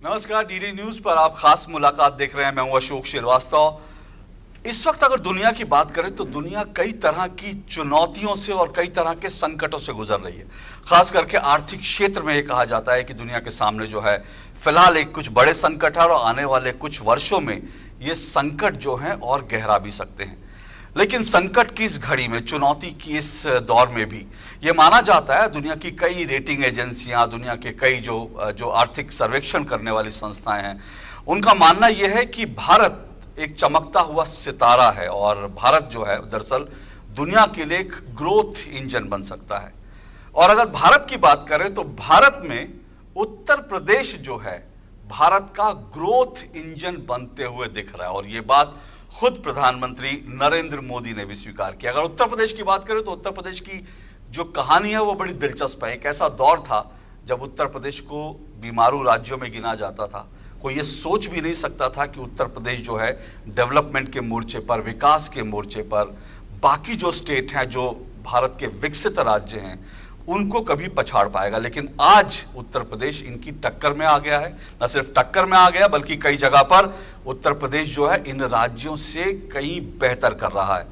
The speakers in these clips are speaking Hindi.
नमस्कार, डीडी न्यूज पर आप खास मुलाकात देख रहे हैं। मैं हूं अशोक श्रीवास्तव। इस वक्त अगर दुनिया की बात करें तो दुनिया कई तरह की चुनौतियों से और कई तरह के संकटों से गुजर रही है। खास करके आर्थिक क्षेत्र में ये कहा जाता है कि दुनिया के सामने जो है फिलहाल एक कुछ बड़े संकट है और आने वाले कुछ वर्षों में ये संकट जो है और गहरा भी सकते हैं। लेकिन संकट की इस घड़ी में, चुनौती की इस दौर में भी ये माना जाता है, दुनिया की कई रेटिंग एजेंसियां, दुनिया के कई जो आर्थिक सर्वेक्षण करने वाली संस्थाएं हैं, उनका मानना यह है कि भारत एक चमकता हुआ सितारा है और भारत जो है दरअसल दुनिया के लिए एक ग्रोथ इंजन बन सकता है। और अगर भारत की बात करें तो भारत में उत्तर प्रदेश जो है भारत का ग्रोथ इंजन बनते हुए दिख रहा है और ये बात खुद प्रधानमंत्री नरेंद्र मोदी ने भी स्वीकार किया। अगर उत्तर प्रदेश की बात करें तो उत्तर प्रदेश की जो कहानी है वो बड़ी दिलचस्प है। एक ऐसा दौर था जब उत्तर प्रदेश को बीमारू राज्यों में गिना जाता था। कोई ये सोच भी नहीं सकता था कि उत्तर प्रदेश जो है डेवलपमेंट के मोर्चे पर, विकास के मोर्चे पर बाकी जो स्टेट हैं, जो भारत के विकसित राज्य हैं, उनको कभी पछाड़ पाएगा। लेकिन आज उत्तर प्रदेश इनकी टक्कर में आ गया है। न सिर्फ टक्कर में आ गया बल्कि कई जगह पर उत्तर प्रदेश जो है इन राज्यों से कहीं बेहतर कर रहा है।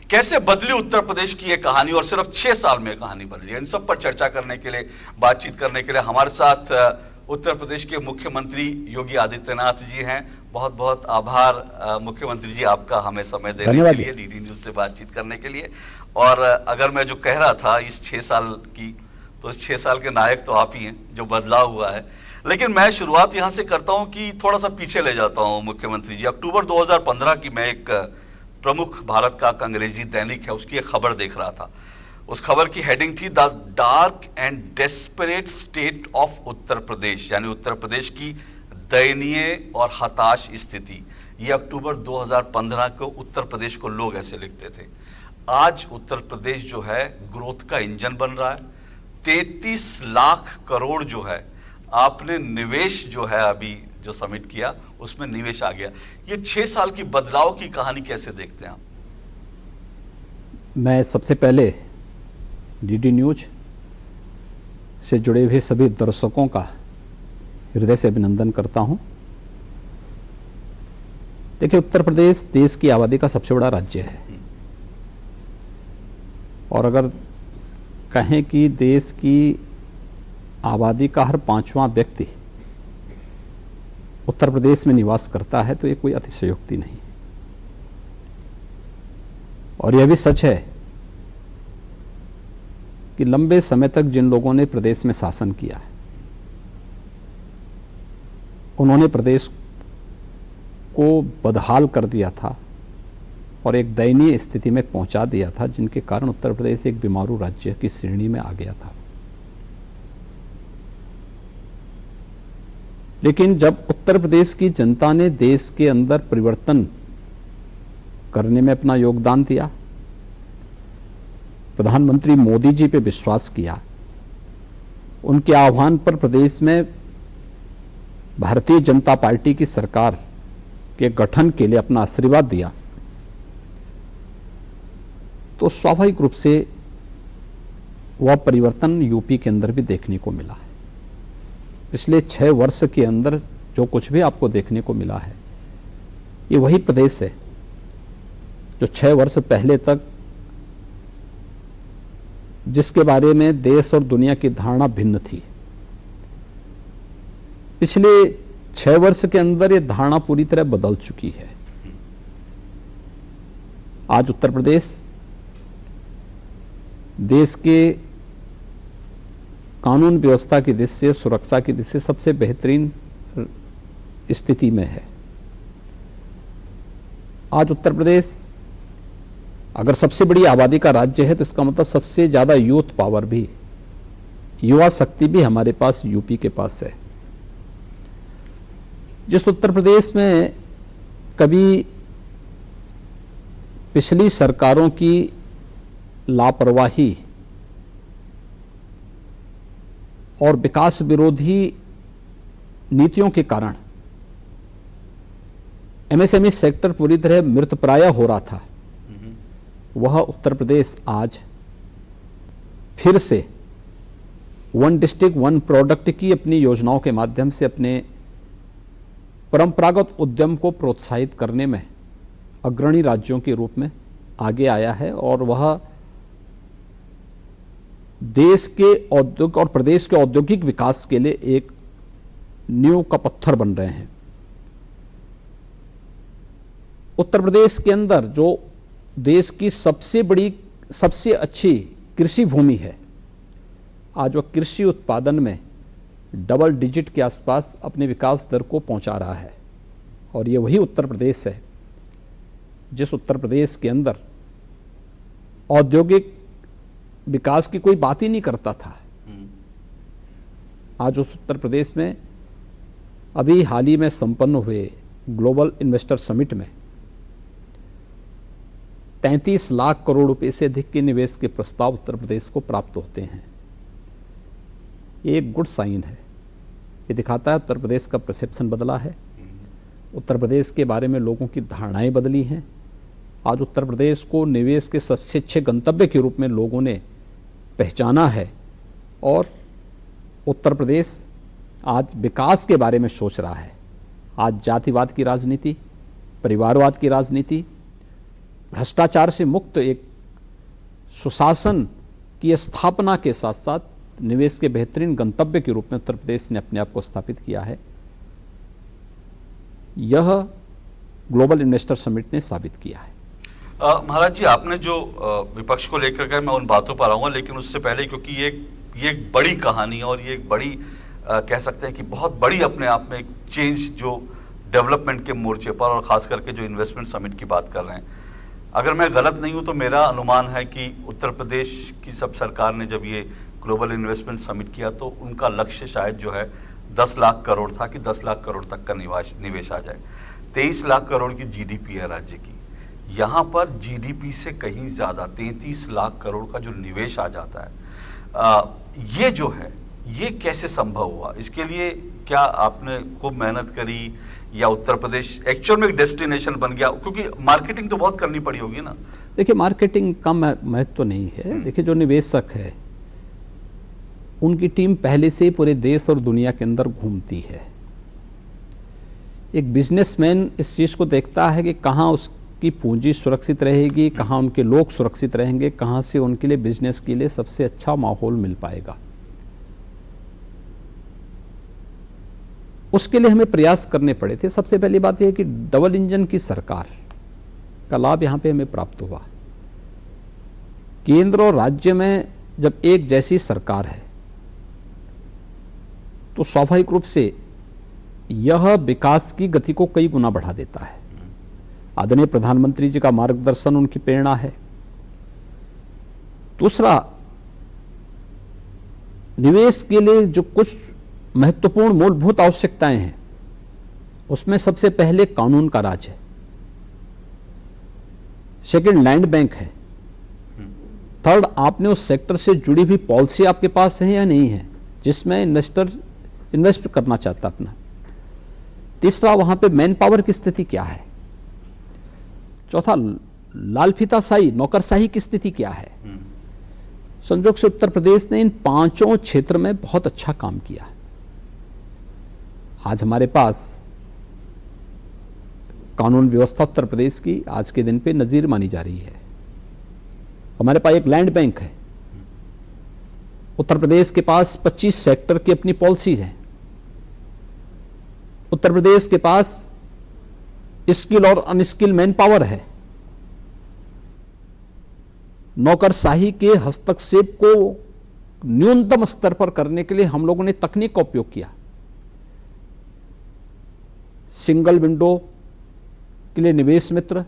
कैसे बदली उत्तर प्रदेश की ये कहानी और सिर्फ 6 साल में कहानी बदली है, इन सब पर चर्चा करने के लिए, बातचीत करने के लिए हमारे साथ उत्तर प्रदेश के मुख्यमंत्री योगी आदित्यनाथ जी हैं। बहुत बहुत आभार मुख्यमंत्री जी आपका हमें समय देने के लिए, डीडी न्यूज से बातचीत करने के लिए। और अगर मैं जो कह रहा था इस 6 साल की, तो इस 6 साल के नायक तो आप ही हैं, जो बदलाव हुआ है। लेकिन मैं शुरुआत यहाँ से करता हूँ कि थोड़ा सा पीछे ले जाता हूँ मुख्यमंत्री जी। अक्टूबर 2015 की मैं एक प्रमुख भारत का अंग्रेजी दैनिक है उसकी एक खबर देख रहा था। उस खबर की हेडिंग थी the dark and desperate state of Uttar Pradesh, यानी उत्तर प्रदेश की दयनीय और हताश स्थिति। ये अक्टूबर 2015 को उत्तर प्रदेश को लोग ऐसे लिखते थे। आज उत्तर प्रदेश जो है ग्रोथ का इंजन बन रहा है। 33 लाख करोड़ जो है आपने निवेश जो है अभी जो सबमिट किया उसमें निवेश आ गया। ये 6 साल की बदलाव की कहानी कैसे देखते हैं आप? मैं सबसे पहले डीडी न्यूज से जुड़े हुए सभी दर्शकों का हृदय से अभिनंदन करता हूं। देखिए, उत्तर प्रदेश देश की आबादी का सबसे बड़ा राज्य है और अगर कहें कि देश की आबादी का हर 5वां व्यक्ति उत्तर प्रदेश में निवास करता है तो ये कोई अतिशयोक्ति नहीं। और यह भी सच है कि लंबे समय तक जिन लोगों ने प्रदेश में शासन किया है उन्होंने प्रदेश को बदहाल कर दिया था और एक दयनीय स्थिति में पहुंचा दिया था, जिनके कारण उत्तर प्रदेश एक बीमारू राज्य की श्रेणी में आ गया था। लेकिन जब उत्तर प्रदेश की जनता ने देश के अंदर परिवर्तन करने में अपना योगदान दिया, प्रधानमंत्री मोदी जी पे विश्वास किया, उनके आह्वान पर प्रदेश में भारतीय जनता पार्टी की सरकार के गठन के लिए अपना आशीर्वाद दिया, तो स्वाभाविक रूप से वह परिवर्तन यूपी के अंदर भी देखने को मिला है। पिछले 6 वर्ष के अंदर जो कुछ भी आपको देखने को मिला है ये वही प्रदेश है जो 6 वर्ष पहले तक जिसके बारे में देश और दुनिया की धारणा भिन्न थी। पिछले 6 वर्ष के अंदर ये धारणा पूरी तरह बदल चुकी है। आज उत्तर प्रदेश देश के कानून व्यवस्था की दृष्टि से, सुरक्षा की दृष्टि से सबसे बेहतरीन स्थिति में है। आज उत्तर प्रदेश अगर सबसे बड़ी आबादी का राज्य है तो इसका मतलब सबसे ज्यादा यूथ पावर भी, युवा शक्ति भी हमारे पास यूपी के पास है। जिस उत्तर प्रदेश में कभी पिछली सरकारों की लापरवाही और विकास विरोधी नीतियों के कारण एमएसएमई सेक्टर पूरी तरह मृतप्राय हो रहा था, वह उत्तर प्रदेश आज फिर से वन डिस्ट्रिक्ट वन प्रोडक्ट की अपनी योजनाओं के माध्यम से अपने परंपरागत उद्यम को प्रोत्साहित करने में अग्रणी राज्यों के रूप में आगे आया है और वह देश के औद्योगिक और प्रदेश के औद्योगिक विकास के लिए एक नींव का पत्थर बन रहे हैं। उत्तर प्रदेश के अंदर जो देश की सबसे बड़ी, सबसे अच्छी कृषि भूमि है, आज वह कृषि उत्पादन में डबल डिजिट के आसपास अपने विकास दर को पहुंचा रहा है। और ये वही उत्तर प्रदेश है जिस उत्तर प्रदेश के अंदर औद्योगिक विकास की कोई बात ही नहीं करता था। आज उस उत्तर प्रदेश में अभी हाल ही में संपन्न हुए ग्लोबल इन्वेस्टर समिट में 33 लाख करोड़ रुपए से अधिक के निवेश के प्रस्ताव उत्तर प्रदेश को प्राप्त होते हैं। ये एक गुड साइन है। ये दिखाता है उत्तर प्रदेश का परसेप्शन बदला है, उत्तर प्रदेश के बारे में लोगों की धारणाएं बदली हैं। आज उत्तर प्रदेश को निवेश के सबसे अच्छे गंतव्य के रूप में लोगों ने पहचाना है और उत्तर प्रदेश आज विकास के बारे में सोच रहा है। आज जातिवाद की राजनीति, परिवारवाद की राजनीति, भ्रष्टाचार से मुक्त एक सुशासन की स्थापना के साथ साथ निवेश के बेहतरीन गंतव्य के रूप में उत्तर प्रदेश ने अपने आप को स्थापित किया है। यह ग्लोबल इन्वेस्टर समिट ने साबित किया है। महाराज जी, आपने जो विपक्ष को लेकर के, मैं उन बातों पर आऊंगा, लेकिन उससे पहले क्योंकि ये एक बड़ी कहानी है और ये एक बड़ी कह सकते हैं कि बहुत बड़ी अपने आप में एक चेंज जो डेवलपमेंट के मोर्चे पर और खास करके जो इन्वेस्टमेंट समिट की बात कर रहे हैं, अगर मैं गलत नहीं हूं तो मेरा अनुमान है कि उत्तर प्रदेश की सब सरकार ने जब ये ग्लोबल इन्वेस्टमेंट समिट किया तो उनका लक्ष्य शायद जो है 10 लाख करोड़ था कि 10 लाख करोड़ तक का निवेश आ जाए। 23 लाख करोड़ की जीडीपी है राज्य की, यहाँ पर जीडीपी से कहीं ज़्यादा 33 लाख करोड़ का जो निवेश आ जाता है, ये जो है ये कैसे संभव हुआ? इसके लिए क्या आपने खूब मेहनत करी या उत्तर प्रदेश एक्चुअल में एक डेस्टिनेशन बन गया? क्योंकि मार्केटिंग तो बहुत करनी पड़ी होगी ना। देखिए, मार्केटिंग का महत्व तो नहीं है। देखिए, जो निवेशक है उनकी टीम पहले से ही पूरे देश और दुनिया के अंदर घूमती है। एक बिजनेसमैन इस चीज़ को देखता है कि कहाँ उसकी पूंजी सुरक्षित रहेगी, कहाँ उनके लोग सुरक्षित रहेंगे, कहाँ से उनके लिए बिजनेस के लिए सबसे अच्छा माहौल मिल पाएगा। उसके लिए हमें प्रयास करने पड़े थे। सबसे पहली बात यह है कि डबल इंजन की सरकार का लाभ यहाँ पे हमें प्राप्त हुआ। केंद्र और राज्य में जब एक जैसी सरकार है तो स्वाभाविक रूप से यह विकास की गति को कई गुना बढ़ा देता है। आदरणीय प्रधानमंत्री जी का मार्गदर्शन उनकी प्रेरणा है। दूसरा, निवेश के लिए जो कुछ महत्वपूर्ण मूलभूत आवश्यकताएं हैं उसमें सबसे पहले कानून का राज है, सेकंड लैंड बैंक है, थर्ड आपने उस सेक्टर से जुड़ी हुई पॉलिसी आपके पास है या नहीं है जिसमें इन्वेस्टर इन्वेस्ट करना चाहता अपना, तीसरा वहां पे मैन पावर की स्थिति क्या है, चौथा लाल फीताशाही नौकरशाही की स्थिति क्या है। संयोग से उत्तर प्रदेश ने इन पांचों क्षेत्र में बहुत अच्छा काम किया। आज हमारे पास कानून व्यवस्था उत्तर प्रदेश की आज के दिन पे नजीर मानी जा रही है। हमारे पास एक लैंड बैंक है। उत्तर प्रदेश के पास 25 सेक्टर की अपनी पॉलिसी है। उत्तर प्रदेश के पास स्किल और अनस्किल मैन पावर है। नौकरशाही के हस्तक्षेप को न्यूनतम स्तर पर करने के लिए हम लोगों ने तकनीक का उपयोग किया। सिंगल विंडो के लिए निवेश मित्र,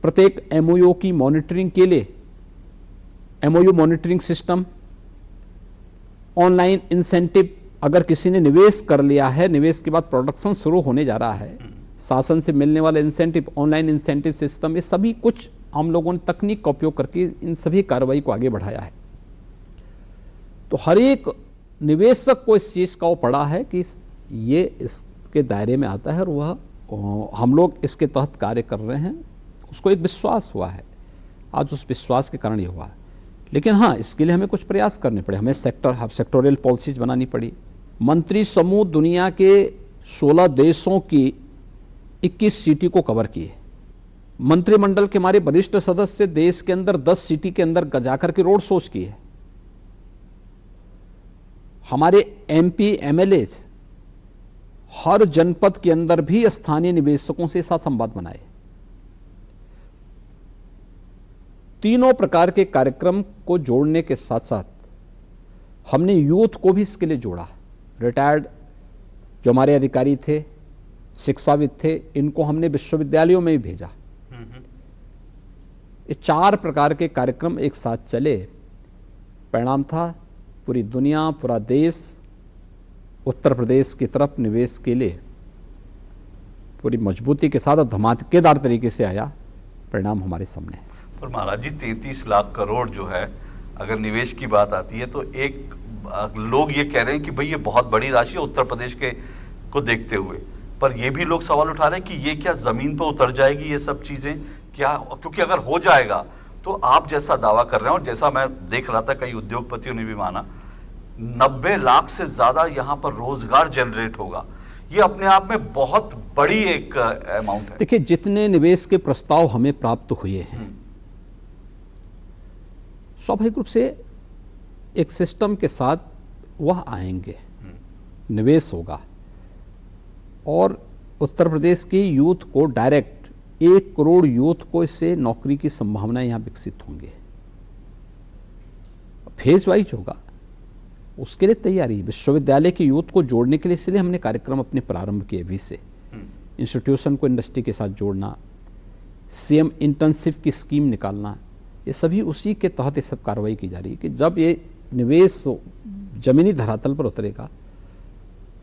प्रत्येक एमओयू की मॉनिटरिंग के लिए MOU monitoring system, online incentive, अगर किसी ने निवेश कर लिया है, निवेश के बाद प्रोडक्शन शुरू होने जा रहा है, शासन से मिलने वाला इंसेंटिव, ऑनलाइन इंसेंटिव सिस्टम, ये सभी कुछ हम लोगों ने तकनीक का उपयोग करके इन सभी कार्रवाई को आगे बढ़ाया है। तो हर एक निवेशक को इस चीज़ का वो पड़ा है कि ये इसके दायरे में आता है और वह हम लोग इसके तहत कार्य कर रहे हैं, उसको एक विश्वास हुआ है। आज उस विश्वास के कारण ये हुआ है। लेकिन हाँ, इसके लिए हमें कुछ प्रयास करने पड़े। हमें सेक्टोरियल पॉलिसीज बनानी पड़ी। मंत्री समूह दुनिया के 16 देशों की 21 सिटी को कवर किए। मंत्रिमंडल के हमारे वरिष्ठ सदस्य देश के अंदर 10 सिटी के अंदर जाकर के रोड शोज किए। हमारे एमपी एमएलए हर जनपद के अंदर भी स्थानीय निवेशकों से साथ संवाद बनाए। तीनों प्रकार के कार्यक्रम को जोड़ने के साथ साथ हमने यूथ को भी इसके लिए जोड़ा। रिटायर्ड जो हमारे अधिकारी थे, शिक्षाविद थे, इनको हमने विश्वविद्यालयों में भी भेजा। ये 4 प्रकार के कार्यक्रम एक साथ चले। परिणाम था पूरी दुनिया, पूरा देश उत्तर प्रदेश की तरफ निवेश के लिए पूरी मजबूती के साथ और धमाकेदार तरीके से आया। परिणाम हमारे सामने है। पर महाराज जी 33 लाख करोड़ जो है, अगर निवेश की बात आती है तो एक लोग ये कह रहे हैं कि भाई ये बहुत बड़ी राशि है उत्तर प्रदेश के को देखते हुए, पर ये भी लोग सवाल उठा रहे हैं कि ये क्या जमीन पर उतर जाएगी ये सब चीजें क्या? क्योंकि अगर हो जाएगा तो आप जैसा दावा कर रहे हैं और जैसा मैं देख रहा था कई उद्योगपतियों ने भी माना, 90 लाख से ज्यादा यहां पर रोजगार जनरेट होगा। ये अपने आप में बहुत बड़ी एक अमाउंट है। देखिए, जितने निवेश के प्रस्ताव हमें प्राप्त हुए हैं, स्वाभाविक रूप से एक सिस्टम के साथ वह आएंगे, निवेश होगा और उत्तर प्रदेश के यूथ को डायरेक्ट 1 करोड़ यूथ को इससे नौकरी की संभावनाएं यहां विकसित होंगे। फेज वाइज होगा, उसके लिए तैयारी विश्वविद्यालय के यूथ को जोड़ने के लिए, इसलिए हमने कार्यक्रम अपने प्रारंभ किए अभी से। इंस्टीट्यूशन को इंडस्ट्री के साथ जोड़ना, सीएम इंटर्नशिप की स्कीम निकालना, ये सभी उसी के तहत ये सब कार्रवाई की जा रही है कि जब ये निवेश जमीनी धरातल पर उतरेगा।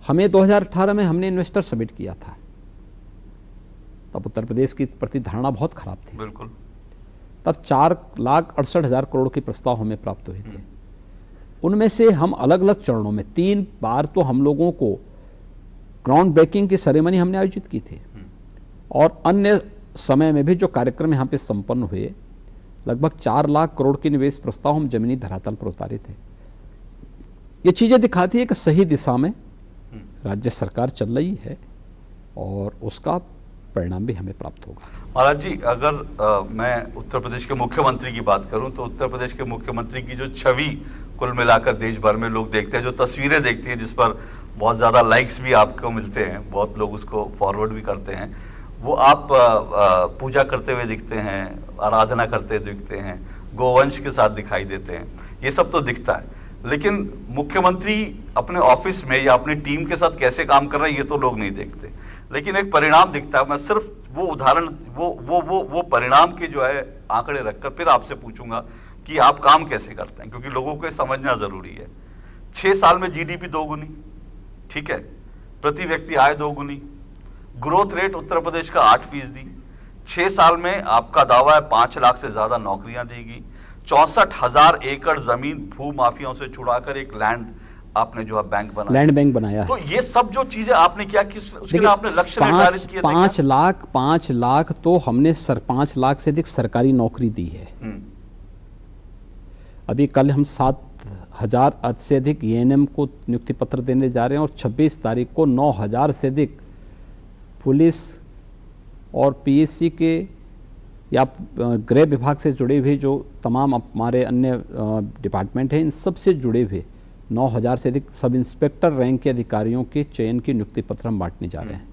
हमें 2018 में हमने इन्वेस्टर समिट किया था, तब उत्तर प्रदेश की प्रति धारणा बहुत खराब थी। बिल्कुल। तब 4,68,000 करोड़ के प्रस्ताव हमें प्राप्त हुए थे। उनमें से हम अलग अलग चरणों में 3 बार तो हम लोगों को ग्राउंड ब्रेकिंग की सेरेमनी हमने आयोजित की थी और अन्य समय में भी जो कार्यक्रम यहाँ पे संपन्न हुए, लगभग 4 लाख करोड़ के निवेश प्रस्ताव हम जमीनी धरातल पर उतारे थे। ये चीजें दिखाती है कि सही दिशा में राज्य सरकार चल रही है और उसका परिणाम भी हमें प्राप्त होगा। महाराज जी, अगर मैं उत्तर प्रदेश के मुख्यमंत्री की बात करूं तो उत्तर प्रदेश के मुख्यमंत्री की जो छवि कुल मिलाकर देश भर में लोग देखते हैं, जो तस्वीरें देखती हैं जिस पर बहुत ज़्यादा लाइक्स भी आपको मिलते हैं, बहुत लोग उसको फॉरवर्ड भी करते हैं, वो आप पूजा करते हुए दिखते हैं, आराधना करते दिखते हैं, गोवंश के साथ दिखाई देते हैं, ये सब तो दिखता है। लेकिन मुख्यमंत्री अपने ऑफिस में या अपनी टीम के साथ कैसे काम कर रहे हैं ये तो लोग नहीं देखते, लेकिन एक परिणाम दिखता है। मैं सिर्फ वो उदाहरण वो परिणाम के जो है आंकड़े रखकर फिर आपसे पूछूंगा कि आप काम कैसे करते हैं, क्योंकि लोगों को ये समझना जरूरी है। 6 साल में जीडीपी 2 गुनी, ठीक है, प्रति व्यक्ति आय 2 गुनी, ग्रोथ रेट उत्तर प्रदेश का 8%। 6 साल में आपका दावा है 5 लाख से ज्यादा नौकरियां देगी। 64,000 एकड़ जमीन भू माफियाओं से छुड़ाकर एक लैंड आपने जो है बैंक बनाया, लैंड बैंक बनाया है। तो ये सब जो चीजें आपने क्या की, उसके लिए आपने लक्ष्य निर्धारित किए थे? 5 लाख तो हमने 5 लाख से अधिक सरकारी नौकरी दी है। अभी कल हम 7,000 से अधिक एएनएम को नियुक्ति पत्र देने जा रहे हैं और 26 तारीख को 9,000 से अधिक पुलिस और पीएससी के या गृह विभाग से जुड़े हुए जो तमाम हमारे अन्य डिपार्टमेंट हैं, इन सब से जुड़े हुए 9,000 से अधिक सब इंस्पेक्टर रैंक के अधिकारियों के चयन की नियुक्ति पत्र हम बांटने जा रहे हैं।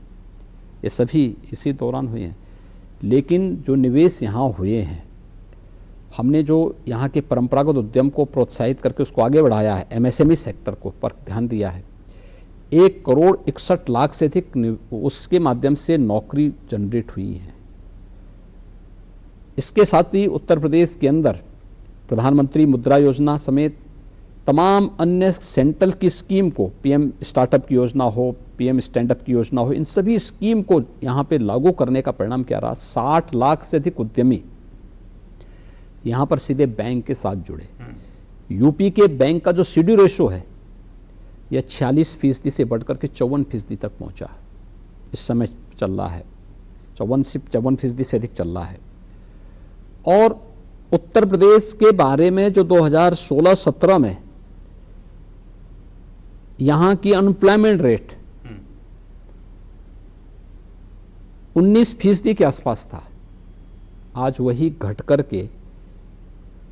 ये सभी इसी दौरान हुए हैं। लेकिन जो निवेश यहाँ हुए हैं, हमने जो यहाँ के परंपरागत उद्यम को प्रोत्साहित करके उसको आगे बढ़ाया है, एमएसएमई सेक्टर को पर ध्यान दिया है। 1,61,00,000 से अधिक उसके माध्यम से नौकरी जनरेट हुई है। इसके साथ ही उत्तर प्रदेश के अंदर प्रधानमंत्री मुद्रा योजना समेत तमाम अन्य सेंट्रल की स्कीम को, पीएम स्टार्टअप की योजना हो, पीएम स्टैंडअप की योजना हो, इन सभी स्कीम को यहाँ पे लागू करने का परिणाम क्या रहा? 60 लाख से अधिक उद्यमी यहाँ पर सीधे बैंक के साथ जुड़े। यूपी के बैंक का जो सीडी रेशो है यह 46% से बढ़कर के 54% तक पहुँचा, इस समय चल रहा है। 54% से अधिक चल रहा है। और उत्तर प्रदेश के बारे में जो 2016-17 में यहाँ की अनएम्प्लॉयमेंट रेट 19% के आसपास था, आज वही घट कर के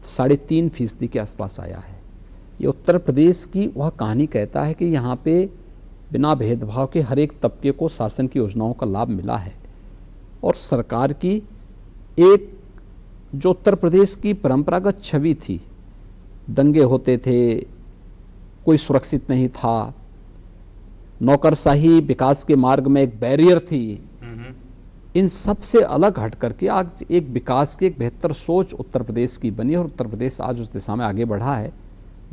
3.5% के आसपास आया है। ये उत्तर प्रदेश की वह कहानी कहता है कि यहाँ पे बिना भेदभाव के हर एक तबके को शासन की योजनाओं का लाभ मिला है। और सरकार की एक जो उत्तर प्रदेश की परंपरागत छवि थी, दंगे होते थे, कोई सुरक्षित नहीं था, नौकरशाही विकास के मार्ग में एक बैरियर थी, इन सब से अलग हट करके आज एक विकास की एक बेहतर सोच उत्तर प्रदेश की बनी और उत्तर प्रदेश आज उस दिशा में आगे बढ़ा है।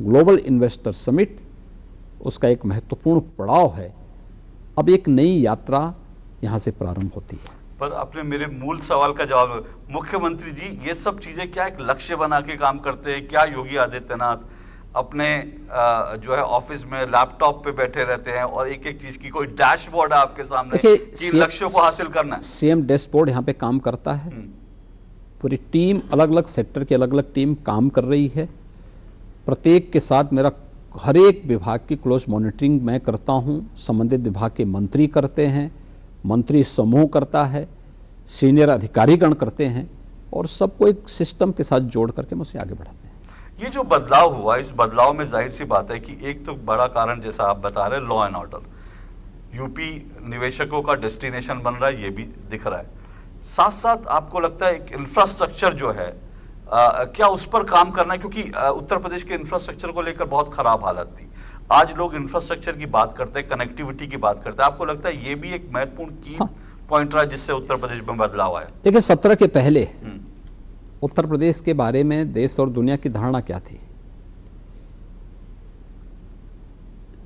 ग्लोबल इन्वेस्टर समिट उसका एक महत्वपूर्ण पड़ाव है। अब एक नई यात्रा यहाँ से प्रारंभ होती है। पर आपने मेरे मूल सवाल का जवाब, मुख्यमंत्री जी ये सब चीजें क्या एक लक्ष्य बना के काम करते हैं? क्या योगी आदित्यनाथ अपने जो है ऑफिस में लैपटॉप पे बैठे रहते हैं और एक एक चीज की कोई डैशबोर्ड है आपके सामने कि लक्ष्यों को हासिल करना है? सीएम डैशबोर्ड यहाँ पे काम करता है। पूरी टीम, अलग अलग सेक्टर की अलग अलग टीम काम कर रही है। प्रत्येक के साथ मेरा हर एक विभाग की क्लोज मॉनिटरिंग मैं करता हूँ, संबंधित विभाग के मंत्री करते हैं, मंत्री समूह करता है, सीनियर अधिकारीगण करते हैं और सबको एक सिस्टम के साथ जोड़ करके हम उसे आगे बढ़ाते हैं। ये जो बदलाव हुआ, इस बदलाव में जाहिर सी बात है कि एक तो बड़ा कारण जैसा आप बता रहे हैं, लॉ एंड ऑर्डर। यूपी निवेशकों का डेस्टिनेशन बन रहा है, ये भी दिख रहा है। साथ साथ आपको लगता है एक इंफ्रास्ट्रक्चर जो है क्या उस पर काम करना है? क्योंकि उत्तर प्रदेश के इंफ्रास्ट्रक्चर को लेकर बहुत खराब हालत थी। आज लोग इंफ्रास्ट्रक्चर की बात करते हैं, कनेक्टिविटी की बात करते हैं। आपको लगता है ये भी एक महत्वपूर्ण की पॉइंट रहा जिससे उत्तर प्रदेश में बदलाव आया? देखिए, 17 के पहले उत्तर प्रदेश के बारे में देश और दुनिया की धारणा क्या थी?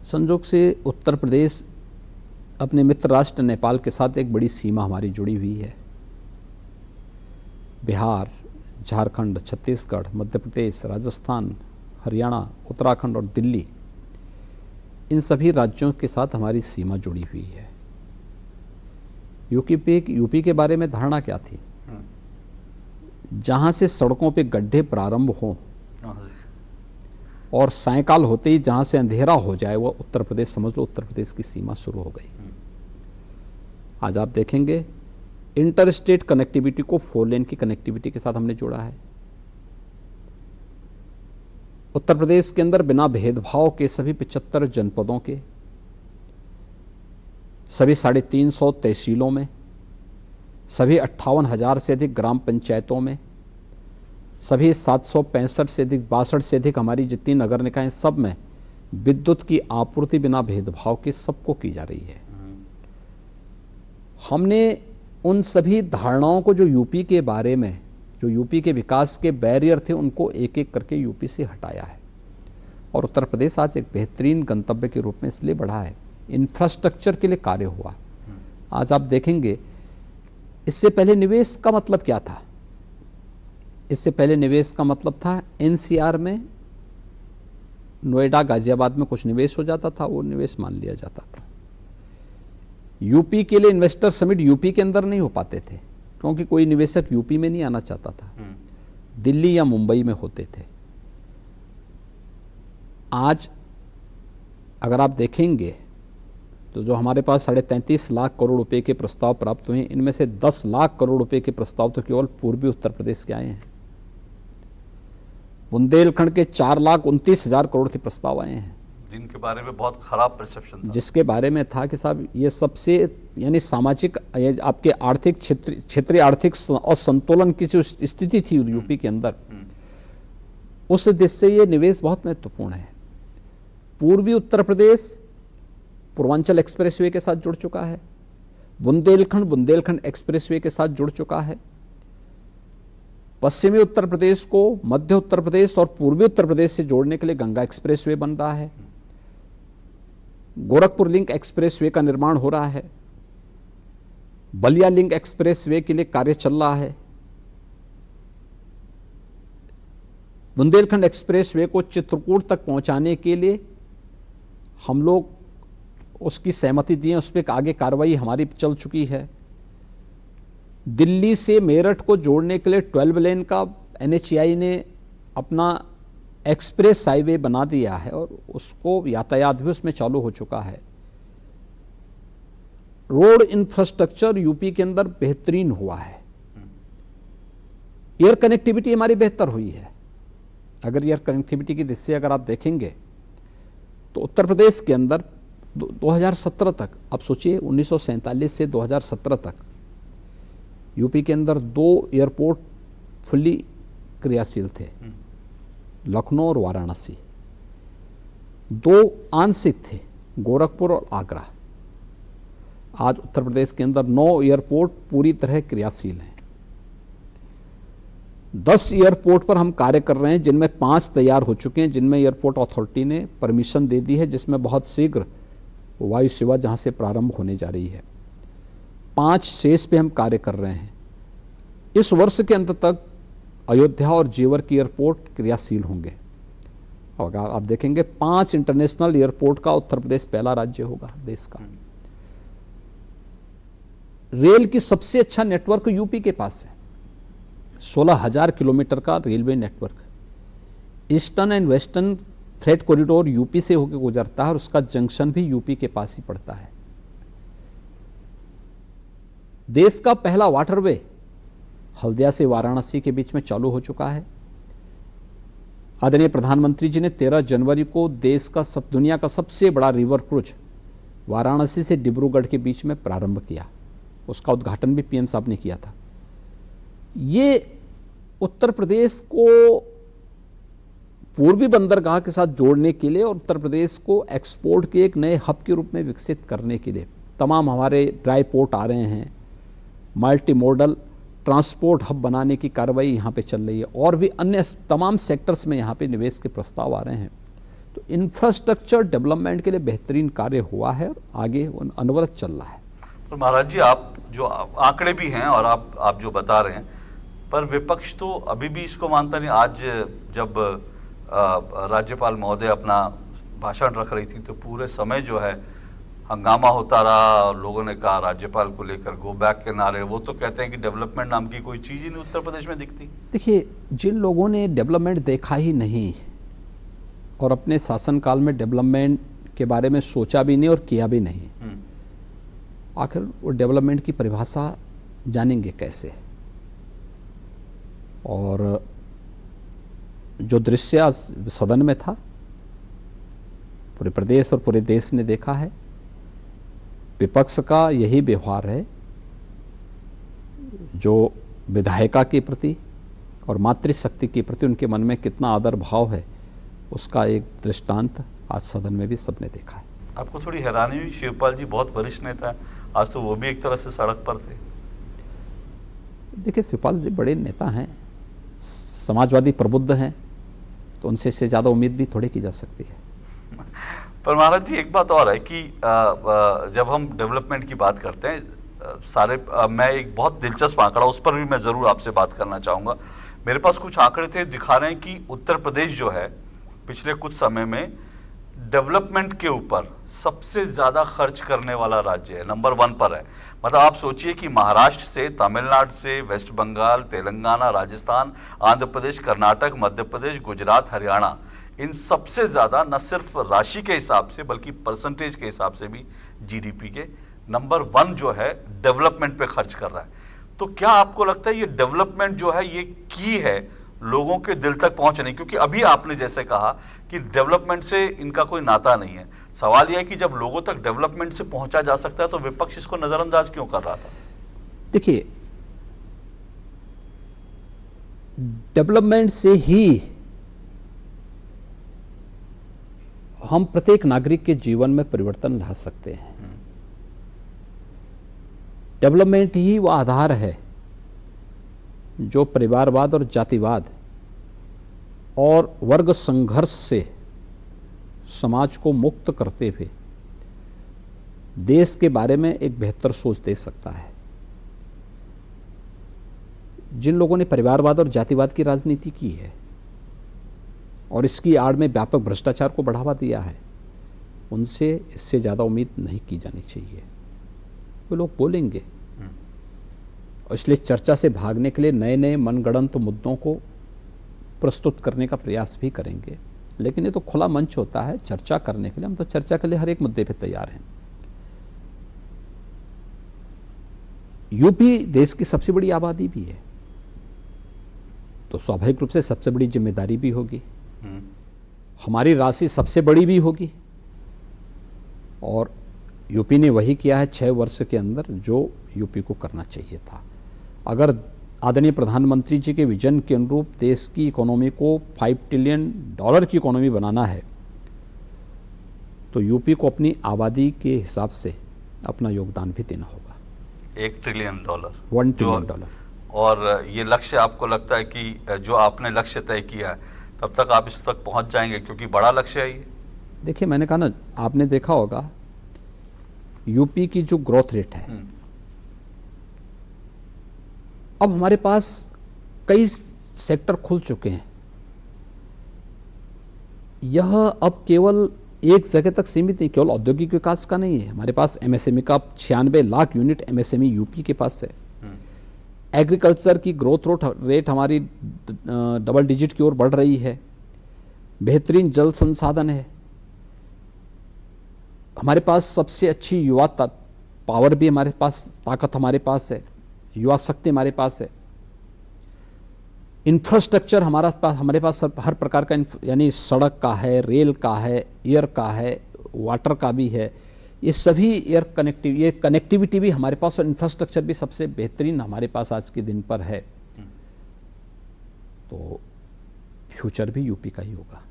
संजोग से उत्तर प्रदेश अपने मित्र राष्ट्र नेपाल के साथ एक बड़ी सीमा हमारी जुड़ी हुई है। बिहार, झारखंड, छत्तीसगढ़, मध्य प्रदेश, राजस्थान, हरियाणा, उत्तराखंड और दिल्ली, इन सभी राज्यों के साथ हमारी सीमा जुड़ी हुई है। यूपी के बारे में धारणा क्या थी? जहां से सड़कों पे गड्ढे प्रारंभ हों और सायंकाल होते ही जहां से अंधेरा हो जाए, वो उत्तर प्रदेश समझ लो, उत्तर प्रदेश की सीमा शुरू हो गई। आज आप देखेंगे इंटर स्टेट कनेक्टिविटी को 4 लेन की कनेक्टिविटी के साथ हमने जोड़ा है। उत्तर प्रदेश के अंदर बिना भेदभाव के सभी 75 जनपदों के, सभी 350 तहसीलों में, सभी 58,000 से अधिक ग्राम पंचायतों में, सभी 765 से अधिक 62 से अधिक हमारी जितनी नगर निकाय, सब में विद्युत की आपूर्ति बिना भेदभाव के सबको की जा रही है। हमने उन सभी धारणाओं को जो यूपी के बारे में, जो यूपी के विकास के बैरियर थे, उनको एक एक करके यूपी से हटाया है और उत्तर प्रदेश आज एक बेहतरीन गंतव्य के रूप में इसलिए बढ़ा है, इंफ्रास्ट्रक्चर के लिए कार्य हुआ। आज आप देखेंगे, इससे पहले निवेश का मतलब क्या था? इससे पहले निवेश का मतलब था एनसीआर में, नोएडा, गाजियाबाद में कुछ निवेश हो जाता था, वो निवेश मान लिया जाता था। यूपी के लिए इन्वेस्टर समिट यूपी के अंदर नहीं हो पाते थे क्योंकि कोई निवेशक यूपी में नहीं आना चाहता था, दिल्ली या मुंबई में होते थे। आज अगर आप देखेंगे तो जो हमारे पास 33.5 लाख करोड़ रुपए के प्रस्ताव प्राप्त हुए हैं, इनमें से 10 लाख करोड़ रुपए के प्रस्ताव तो केवल पूर्वी उत्तर प्रदेश के आए हैं। बुंदेलखंड के 4,29,000 करोड़ के प्रस्ताव आए हैं, जिनके बारे में बहुत खराब परसेप्शन था, जिसके बारे में था कि साहब ये सबसे यानी सामाजिक, आपके आर्थिक क्षेत्रीय आर्थिक और संतुलन की जो स्थिति थी यूपी के अंदर, उस दृष्टि से ये निवेश बहुत महत्वपूर्ण है। पूर्वी उत्तर प्रदेश पूर्वांचल एक्सप्रेसवे के साथ जुड़ चुका है, बुंदेलखंड एक्सप्रेसवे के साथ जुड़ चुका है। पश्चिमी उत्तर प्रदेश को मध्य उत्तर प्रदेश और पूर्वी उत्तर प्रदेश से जोड़ने के लिए गंगा एक्सप्रेसवे बन रहा है, गोरखपुर लिंक एक्सप्रेसवे का निर्माण हो रहा है, बलिया लिंक एक्सप्रेसवे के लिए कार्य चल रहा है। बुंदेलखंड एक्सप्रेसवे को चित्रकूट तक पहुंचाने के लिए हम लोग उसकी सहमति दी है, उस पर आगे कार्रवाई हमारी चल चुकी है। दिल्ली से मेरठ को जोड़ने के लिए 12 लेन का NHAI ने अपना एक्सप्रेस हाईवे बना दिया है और उसको यातायात भी उसमें चालू हो चुका है। रोड इंफ्रास्ट्रक्चर यूपी के अंदर बेहतरीन हुआ है। एयर कनेक्टिविटी हमारी बेहतर हुई है। अगर एयर कनेक्टिविटी की दृष्टि से अगर आप देखेंगे तो उत्तर प्रदेश के अंदर 2017 तक, आप सोचिए 1947 से 2017 तक यूपी के अंदर 2 एयरपोर्ट फुल्ली क्रियाशील थे, लखनऊ और वाराणसी। 2 आंशिक थे, गोरखपुर और आगरा। आज उत्तर प्रदेश के अंदर 9 एयरपोर्ट पूरी तरह क्रियाशील हैं। 10 एयरपोर्ट पर हम कार्य कर रहे हैं, जिनमें 5 तैयार हो चुके हैं, जिनमें एयरपोर्ट अथॉरिटी ने परमिशन दे दी है, जिसमें बहुत शीघ्र वायु सेवा जहां से प्रारंभ होने जा रही है। 5 शेष पे हम कार्य कर रहे हैं। इस वर्ष के अंत तक अयोध्या और जेवर की एयरपोर्ट क्रियाशील होंगे। और आप देखेंगे 5 इंटरनेशनल एयरपोर्ट का उत्तर प्रदेश पहला राज्य होगा देश का। रेल की सबसे अच्छा नेटवर्क यूपी के पास है, 16,000 किलोमीटर का railway network. Eastern and western freight corridor UP से होकर गुजरता है और उसका जंक्शन भी यूपी के पास ही पड़ता है। देश का पहला वाटरवे हल्दिया से वाराणसी के बीच में चालू हो चुका है। आदरणीय प्रधानमंत्री जी ने 13 जनवरी को देश का दुनिया का सबसे बड़ा रिवर क्रूज वाराणसी से डिब्रूगढ़ के बीच में प्रारंभ किया। उसका उद्घाटन भी पीएम साहब ने किया था। ये उत्तर प्रदेश को पूर्वी बंदरगाह के साथ जोड़ने के लिए और उत्तर प्रदेश को एक्सपोर्ट के एक नए हब के रूप में विकसित करने के लिए तमाम हमारे ड्राई पोर्ट आ रहे हैं। मल्टी मॉडल ट्रांसपोर्ट हब बनाने की कार्रवाई यहाँ पे चल रही है और भी अन्य तमाम सेक्टर्स में यहाँ पे निवेश के प्रस्ताव आ रहे हैं। तो इंफ्रास्ट्रक्चर डेवलपमेंट के लिए बेहतरीन कार्य हुआ है और आगे अनवरत चल रहा है। तो महाराज जी, आप जो आंकड़े भी हैं और आप जो बता रहे हैं, पर विपक्ष तो अभी भी इसको मानता नहीं। आज जब राज्यपाल महोदय अपना भाषण रख रही थी तो पूरे समय जो है हंगामा होता रहा और लोगों ने कहा राज्यपाल को लेकर गो बैक के नारे। वो तो कहते हैं कि डेवलपमेंट नाम की कोई चीज ही नहीं उत्तर प्रदेश में दिखती। देखिए, जिन लोगों ने डेवलपमेंट देखा ही नहीं और अपने शासनकाल में डेवलपमेंट के बारे में सोचा भी नहीं और किया भी नहीं, आखिर वो डेवलपमेंट की परिभाषा जानेंगे कैसे? और जो दृश्य सदन में था पूरे प्रदेश और पूरे देश ने देखा है। विपक्ष का यही व्यवहार है जो विधायिका के प्रति और मातृशक्ति के प्रति उनके मन में कितना आदर भाव है, उसका एक दृष्टांत आज सदन में भी सबने देखा है। आपको थोड़ी हैरानी हुई? शिवपाल जी बहुत वरिष्ठ नेता है, आज तो वो भी एक तरह से सड़क पर थे। देखिए, शिवपाल जी बड़े नेता हैं, समाजवादी प्रबुद्ध हैं, तो उनसे इससे ज़्यादा उम्मीद भी थोड़ी की जा सकती है। पर महाराज जी, एक बात और है कि जब हम डेवलपमेंट की बात करते हैं मैं एक बहुत दिलचस्प आंकड़ा, उस पर भी मैं ज़रूर आपसे बात करना चाहूँगा। मेरे पास कुछ आंकड़े थे, दिखा रहे हैं कि उत्तर प्रदेश जो है पिछले कुछ समय में डेवलपमेंट के ऊपर सबसे ज़्यादा खर्च करने वाला राज्य है, नंबर 1 पर है। मतलब आप सोचिए कि महाराष्ट्र से, तमिलनाडु से, वेस्ट बंगाल, तेलंगाना, राजस्थान, आंध्र प्रदेश, कर्नाटक, मध्य प्रदेश, गुजरात, हरियाणा, इन सबसे ज़्यादा न सिर्फ राशि के हिसाब से बल्कि परसेंटेज के हिसाब से भी जीडीपी के नंबर 1 जो है डेवलपमेंट पे खर्च कर रहा है। तो क्या आपको लगता है ये डेवलपमेंट जो है ये की है लोगों के दिल तक पहुंचने? क्योंकि अभी आपने जैसे कहा कि डेवलपमेंट से इनका कोई नाता नहीं है। सवाल यह है कि जब लोगों तक डेवलपमेंट से पहुंचा जा सकता है तो विपक्ष इसको नजरअंदाज क्यों कर रहा था? देखिए, डेवलपमेंट से ही हम प्रत्येक नागरिक के जीवन में परिवर्तन ला सकते हैं। डेवलपमेंट ही वो आधार है जो परिवारवाद और जातिवाद और वर्ग संघर्ष से समाज को मुक्त करते हुए देश के बारे में एक बेहतर सोच दे सकता है। जिन लोगों ने परिवारवाद और जातिवाद की राजनीति की है और इसकी आड़ में व्यापक भ्रष्टाचार को बढ़ावा दिया है, उनसे इससे ज़्यादा उम्मीद नहीं की जानी चाहिए। वो लोग बोलेंगे और इसलिए चर्चा से भागने के लिए नए नए मनगढ़ंत मुद्दों को प्रस्तुत करने का प्रयास भी करेंगे। लेकिन ये तो खुला मंच होता है चर्चा करने के लिए, हम तो चर्चा के लिए हर एक मुद्दे पे तैयार हैं। यूपी देश की सबसे बड़ी आबादी भी है, तो स्वाभाविक रूप से सबसे बड़ी जिम्मेदारी भी होगी, हमारी राशि सबसे बड़ी भी होगी। और यूपी ने वही किया है 6 वर्ष के अंदर जो यूपी को करना चाहिए था। अगर आदरणीय प्रधानमंत्री जी के विजन के अनुरूप देश की इकोनॉमी को $5 ट्रिलियन की इकोनॉमी बनाना है, तो यूपी को अपनी आबादी के हिसाब से अपना योगदान भी देना होगा। $1 ट्रिलियन, $1 ट्रिलियन। और ये लक्ष्य आपको लगता है कि जो आपने लक्ष्य तय किया है तब तक आप इस तक पहुंच जाएंगे, क्योंकि बड़ा लक्ष्य है ये? देखिए, मैंने कहा ना, आपने देखा होगा यूपी की जो ग्रोथ रेट है, अब हमारे पास कई सेक्टर खुल चुके हैं। यह अब केवल एक जगह तक सीमित नहीं, केवल औद्योगिक विकास का नहीं है। हमारे पास एमएसएमई का 96 लाख यूनिट एमएसएमई यूपी के पास है। एग्रीकल्चर की ग्रोथ रेट हमारी डबल डिजिट की ओर बढ़ रही है। बेहतरीन जल संसाधन है। हमारे पास सबसे अच्छी युवा पावर भी हमारे पास, ताकत हमारे पास है, युवा शक्ति हमारे पास है। इंफ्रास्ट्रक्चर हमारे पास हर प्रकार का, यानी सड़क का है, रेल का है, एयर का है, वाटर का भी है। ये सभी ये कनेक्टिविटी भी हमारे पास, और इंफ्रास्ट्रक्चर भी सबसे बेहतरीन हमारे पास आज के दिन पर है। तो फ्यूचर भी यूपी का ही होगा।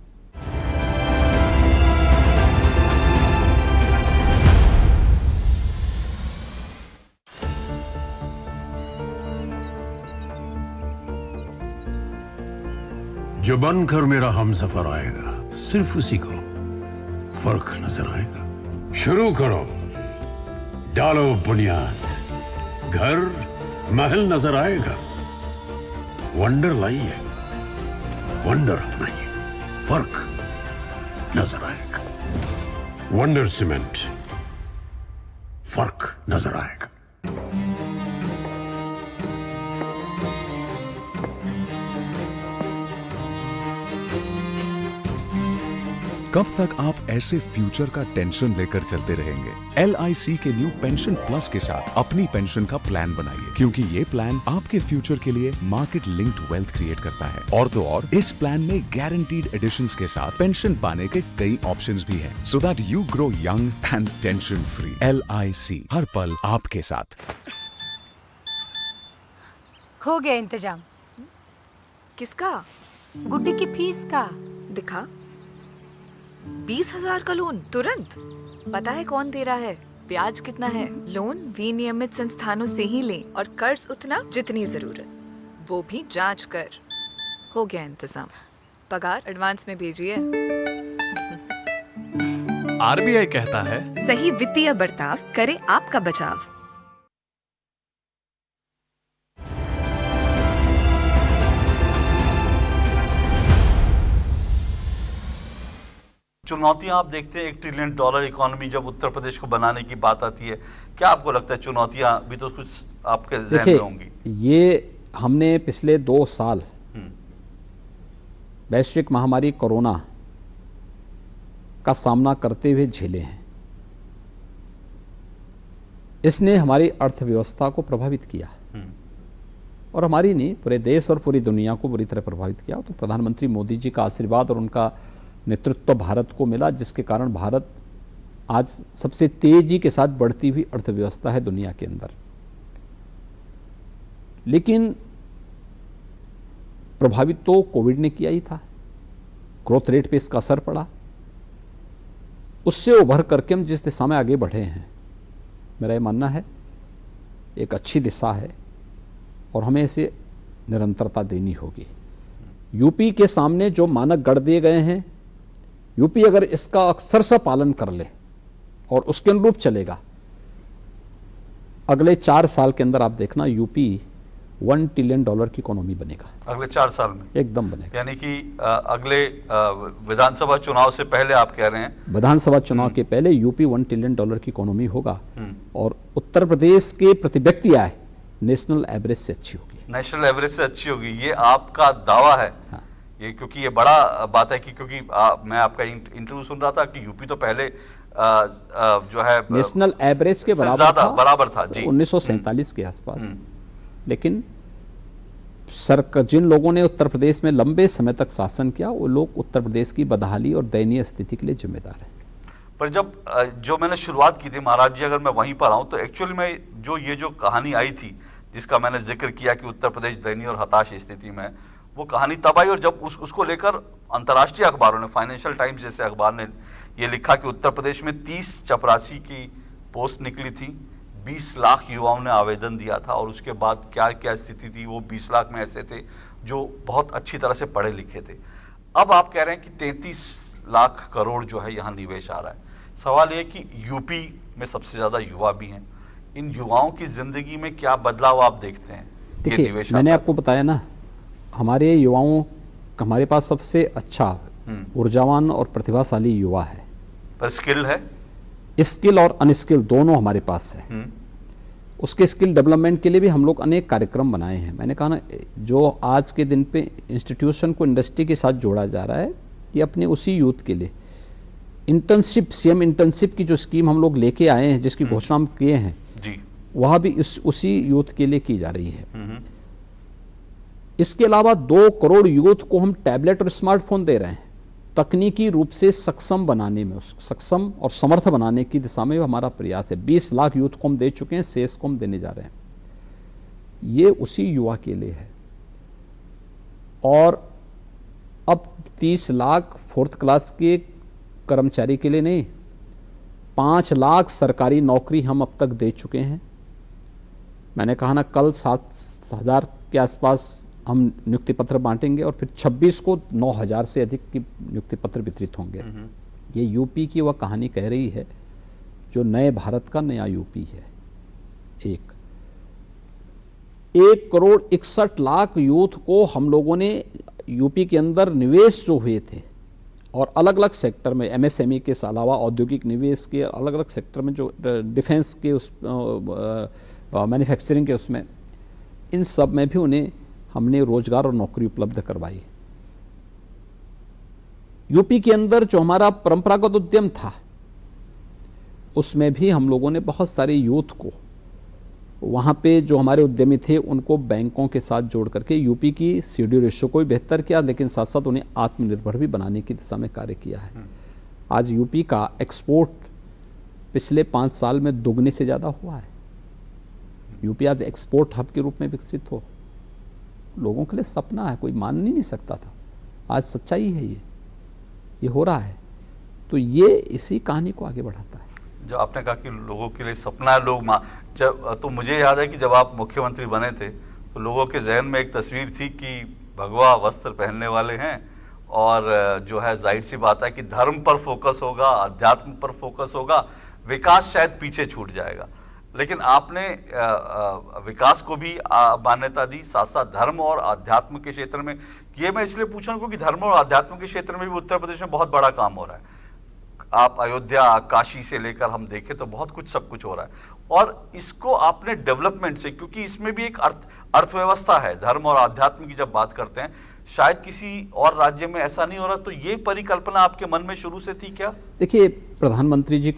जो बनकर मेरा हमसफर आएगा, सिर्फ उसी को फर्क नजर आएगा। शुरू करो, डालो बुनियाद, घर महल नजर आएगा। वंडर लाइए, वंडर अपनाइए, फर्क नजर आएगा। वंडर सीमेंट, फर्क नजर आएगा। कब तक आप ऐसे फ्यूचर का टेंशन लेकर चलते रहेंगे? LIC के न्यू पेंशन प्लस के साथ अपनी पेंशन का प्लान बनाइए, क्योंकि ये प्लान आपके फ्यूचर के लिए मार्केट लिंक्ड वेल्थ क्रिएट करता है। और तो और इस प्लान में गारंटीड एडिशंस के साथ पेंशन पाने के कई ऑप्शंस भी हैं, so that you grow young and tension free. LIC, हर पल आपके साथ। हो गया इंतजाम। किसका? गुड्डी की फीस का। दिखा। 20,000 का लोन तुरंत। पता है कौन दे रहा है, ब्याज कितना है? लोन विनियमित संस्थानों से ही लें और कर्ज उतना जितनी जरूरत, वो भी जांच कर। हो गया इंतजाम। पगार एडवांस में भेजिए। RBI कहता है, सही वित्तीय बर्ताव करे आपका बचाव। चुनौतियां आप देखते हैं, $1 ट्रिलियन इकोनॉमी जब उत्तर प्रदेश को बनाने की बात आती है, क्या आपको लगता है चुनौतियां भी तो कुछ आपके ज़हन में होंगी? ये हमने पिछले 2 साल वैश्विक महामारी कोरोना का सामना करते हुए झेले हैं। इसने हमारी अर्थव्यवस्था को प्रभावित किया, और हमारी नहीं, पूरे देश और पूरी दुनिया को बुरी तरह प्रभावित किया। तो प्रधानमंत्री मोदी जी का आशीर्वाद और उनका नेतृत्व भारत को मिला, जिसके कारण भारत आज सबसे तेजी के साथ बढ़ती हुई अर्थव्यवस्था है दुनिया के अंदर। लेकिन प्रभावित तो कोविड ने किया ही था, ग्रोथ रेट पे इसका असर पड़ा। उससे उभर करके हम जिस दिशा में आगे बढ़े हैं, मेरा ये मानना है एक अच्छी दिशा है, और हमें इसे निरंतरता देनी होगी। यूपी के सामने जो मानक गढ़ दिए गए हैं, यूपी अगर इसका अक्षरशः पालन कर ले और उसके अनुरूप चलेगा, अगले 4 साल के अंदर आप देखना यूपी $1 ट्रिलियन की इकोनॉमी बनेगा। अगले 4 साल में एकदम बनेगा। यानी कि अगले विधानसभा चुनाव से पहले आप कह रहे हैं? विधानसभा चुनाव के पहले यूपी $1 ट्रिलियन की इकोनॉमी होगा, और उत्तर प्रदेश के प्रति व्यक्ति आय नेशनल एवरेज से अच्छी होगी। नेशनल एवरेज से अच्छी होगी, ये आपका दावा है? हाँ। ये क्योंकि ये बड़ा बात है कि क्योंकि मैं आपका इंटरव्यू सुन रहा था कि यूपी तो पहले जो है नेशनल एवरेज के से बराबर ज्यादा था, बराबर था जी। 1947 के आसपास। लेकिन जिन लोगों ने उत्तर प्रदेश में लंबे समय तक शासन किया, वो लोग उत्तर प्रदेश की बदहाली और दयनीय स्थिति के लिए जिम्मेदार हैं। पर जब जो मैंने शुरुआत की थी महाराज जी, अगर मैं वहीं पर आऊं तो एक्चुअली में जो कहानी आई थी, जिसका मैंने जिक्र किया कि उत्तर प्रदेश दयनीय और हताश स्थिति में, वो कहानी तब आई। और जब उसको लेकर अंतर्राष्ट्रीय अखबारों ने, फाइनेंशियल टाइम्स जैसे अखबार ने ये लिखा कि उत्तर प्रदेश में 30 चपरासी की पोस्ट निकली थी, 20 लाख युवाओं ने आवेदन दिया था, और उसके बाद क्या क्या स्थिति थी, वो 20 लाख में ऐसे थे जो बहुत अच्छी तरह से पढ़े लिखे थे। अब आप कह रहे हैं कि 33 लाख करोड़ जो है यहाँ निवेश आ रहा है। सवाल ये कि यूपी में सबसे ज्यादा युवा भी हैं, इन युवाओं की जिंदगी में क्या बदलाव आप देखते हैं? देखिए, मैंने आपको बताया ना, हमारे युवाओं, हमारे पास सबसे अच्छा ऊर्जावान और प्रतिभाशाली युवा है, पर स्किल है, स्किल और अनस्किल दोनों हमारे पास है। उसके स्किल डेवलपमेंट के लिए भी हम लोग अनेक कार्यक्रम बनाए हैं। मैंने कहा ना, जो आज के दिन पे इंस्टीट्यूशन को इंडस्ट्री के साथ जोड़ा जा रहा है, ये अपने उसी यूथ के लिए इंटर्नशिप, सीएम इंटर्नशिप की जो स्कीम हम लोग लेके आए हैं, जिसकी घोषणा हम किए हैं जी, वह भी उसी यूथ के लिए की जा रही है। इसके अलावा 2 करोड़ यूथ को हम टैबलेट और स्मार्टफोन दे रहे हैं, तकनीकी रूप से सक्षम बनाने में, सक्षम और समर्थ बनाने की दिशा में हमारा प्रयास है। 20 लाख यूथ को हम दे चुके हैं, शेष को हम देने जा रहे हैं। ये उसी युवा के लिए है। और अब 30 लाख 4th क्लास के कर्मचारी के लिए नहीं, 5 लाख सरकारी नौकरी हम अब तक दे चुके हैं। मैंने कहा ना, कल 7,000 के आसपास हम नियुक्ति पत्र बांटेंगे, और फिर 26 को 9,000 से अधिक की नियुक्ति पत्र वितरित होंगे। ये यूपी की वह कहानी कह रही है जो नए भारत का नया यूपी है। 1 करोड़ 61 लाख यूथ को हम लोगों ने यूपी के अंदर निवेश जो हुए थे, और अलग अलग सेक्टर में, एमएसएमई के अलावा औद्योगिक निवेश के अलग अलग सेक्टर में, जो डिफेंस के उस मैन्युफैक्चरिंग के उसमें, इन सब में भी उन्हें हमने रोजगार और नौकरी उपलब्ध करवाई। यूपी के अंदर जो हमारा परंपरागत उद्यम था, उसमें भी हम लोगों ने बहुत सारे यूथ को, वहाँ पे जो हमारे उद्यमी थे, उनको बैंकों के साथ जोड़ करके यूपी की सीडी रेशो को भी बेहतर किया, लेकिन साथ साथ उन्हें आत्मनिर्भर भी बनाने की दिशा में कार्य किया है। आज यूपी का एक्सपोर्ट पिछले 5 साल में दोगुने से ज़्यादा हुआ है। यूपी आज एक्सपोर्ट हब के रूप में विकसित हो, लोगों के लिए सपना है, कोई मान ही नहीं सकता था। आज सच्चाई है, ये हो रहा है। तो ये इसी कहानी को आगे बढ़ाता है। जो आपने कहा कि लोगों के लिए सपना है, लोग तो मुझे याद है कि जब आप मुख्यमंत्री बने थे तो लोगों के जहन में एक तस्वीर थी कि भगवा वस्त्र पहनने वाले हैं, और जो है जाहिर सी बात है कि धर्म पर फोकस होगा, अध्यात्म पर फोकस होगा, विकास शायद पीछे छूट जाएगा। लेकिन आपने विकास को भी मान्यता दी, साथ साथ धर्म और अध्यात्म के क्षेत्र में। ये मैं इसलिए पूछ रहा हूँ क्योंकि धर्म और अध्यात्म के क्षेत्र में भी उत्तर प्रदेश में बहुत बड़ा काम हो रहा है। आप अयोध्या, काशी से लेकर हम देखें तो बहुत कुछ, सब कुछ हो रहा है। और इसको आपने डेवलपमेंट से, क्योंकि इसमें भी एक अर्थव्यवस्था है, धर्म और अध्यात्म की जब बात करते हैं, शायद किसी और राज्य में ऐसा नहीं हो रहा। तो ये परिकल्पना आपके मन में शुरू से थी क्या? देखिए, प्रधानमंत्री जी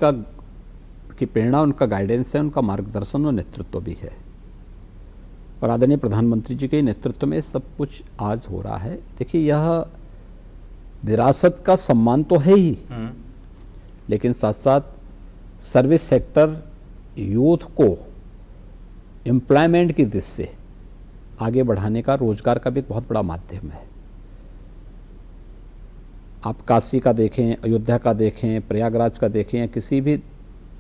की प्रेरणा, उनका गाइडेंस है, उनका मार्गदर्शन और नेतृत्व भी है, और आदरणीय प्रधानमंत्री जी के नेतृत्व में सब कुछ आज हो रहा है। देखिए, यह विरासत का सम्मान तो है ही, लेकिन साथ साथ सर्विस सेक्टर, यूथ को एम्प्लॉयमेंट की दिशा से आगे बढ़ाने का, रोजगार का भी एक बहुत बड़ा माध्यम है। आप काशी का देखें, अयोध्या का देखें, प्रयागराज का देखें, या किसी भी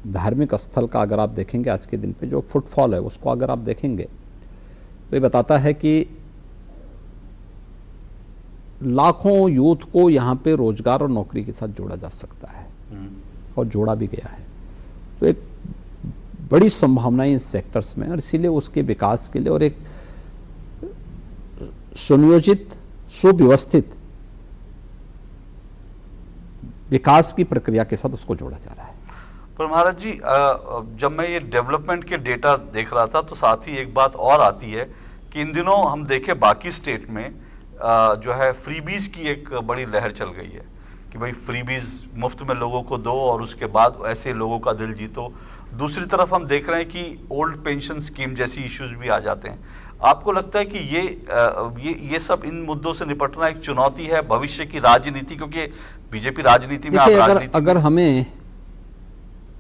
धार्मिक स्थल का अगर आप देखेंगे, आज के दिन पे जो फुटफॉल है उसको अगर आप देखेंगे, तो ये बताता है कि लाखों यूथ को यहाँ पे रोजगार और नौकरी के साथ जोड़ा जा सकता है, और जोड़ा भी गया है। तो एक बड़ी संभावनाएं इन सेक्टर्स में, और इसीलिए उसके विकास के लिए और एक सुनियोजित, सुव्यवस्थित विकास की प्रक्रिया के साथ उसको जोड़ा जा रहा है। पर महाराज जी, जब मैं ये डेवलपमेंट के डेटा देख रहा था तो साथ ही एक बात और आती है कि इन दिनों हम देखें बाकी स्टेट में जो है फ्रीबीज की एक बड़ी लहर चल गई है कि भाई फ्रीबीज मुफ्त में लोगों को दो और उसके बाद ऐसे लोगों का दिल जीतो। दूसरी तरफ हम देख रहे हैं कि ओल्ड पेंशन स्कीम जैसी इश्यूज भी आ जाते हैं। आपको लगता है कि ये सब इन मुद्दों से निपटना एक चुनौती है भविष्य की राजनीति, क्योंकि बीजेपी राजनीति में देखिए, अगर हमें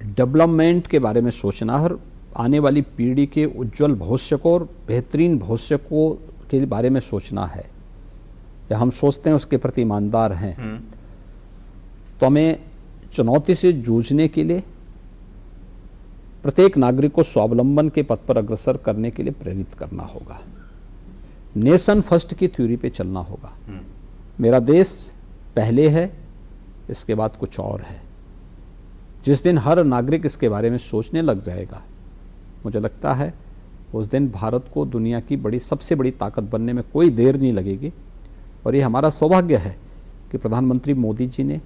डेवलपमेंट के बारे में सोचना है, आने वाली पीढ़ी के उज्जवल भविष्य को और बेहतरीन भविष्य को के बारे में सोचना है, या हम सोचते हैं उसके प्रति ईमानदार हैं, तो हमें चुनौती से जूझने के लिए प्रत्येक नागरिक को स्वावलंबन के पथ पर अग्रसर करने के लिए प्रेरित करना होगा। नेशन फर्स्ट की थ्योरी पे चलना होगा। मेरा देश पहले है, इसके बाद कुछ और है। जिस दिन हर नागरिक इसके बारे में सोचने लग जाएगा, मुझे लगता है उस दिन भारत को दुनिया की सबसे बड़ी ताकत बनने में कोई देर नहीं लगेगी। और ये हमारा सौभाग्य है कि प्रधानमंत्री मोदी जी ने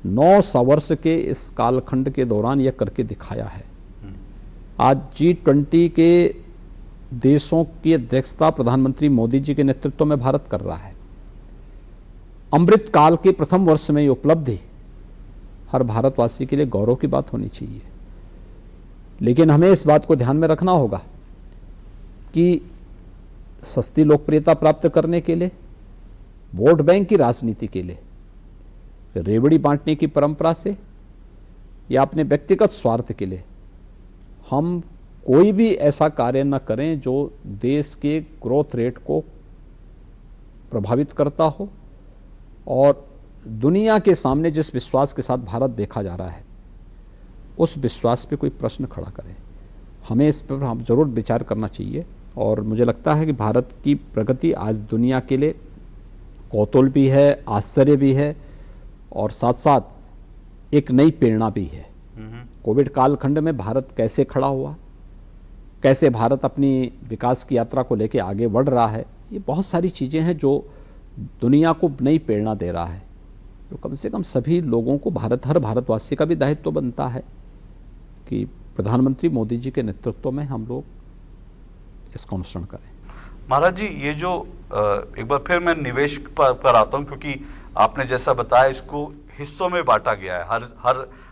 9 वर्ष के इस कालखंड के दौरान यह करके दिखाया है। आज G20 के देशों की अध्यक्षता प्रधानमंत्री मोदी जी के नेतृत्व में भारत कर रहा है। अमृत काल के प्रथम वर्ष में ये उपलब्धि हर भारतवासी के लिए गौरव की बात होनी चाहिए। लेकिन हमें इस बात को ध्यान में रखना होगा कि सस्ती लोकप्रियता प्राप्त करने के लिए, वोट बैंक की राजनीति के लिए, रेवड़ी बांटने की परंपरा से या अपने व्यक्तिगत स्वार्थ के लिए हम कोई भी ऐसा कार्य न करें जो देश के ग्रोथ रेट को प्रभावित करता हो और दुनिया के सामने जिस विश्वास के साथ भारत देखा जा रहा है उस विश्वास पे कोई प्रश्न खड़ा करे। हमें इस पर हम जरूर विचार करना चाहिए। और मुझे लगता है कि भारत की प्रगति आज दुनिया के लिए कौतूहल भी है, आश्चर्य भी है और साथ साथ एक नई प्रेरणा भी है। कोविड कालखंड में भारत कैसे खड़ा हुआ, कैसे भारत अपनी विकास की यात्रा को लेकर आगे बढ़ रहा है, ये बहुत सारी चीज़ें हैं जो दुनिया को नई प्रेरणा दे रहा है। तो कम से कम सभी लोगों को हर भारतवासी का भी दायित्व बनता है कि प्रधानमंत्री मोदी जी के नेतृत्व में हम लोग इसका अनुसरण करें। महाराज जी, ये जो एक बार फिर मैं निवेश पर आता हूँ, क्योंकि आपने जैसा बताया इसको हिस्सों में बांटा गया है।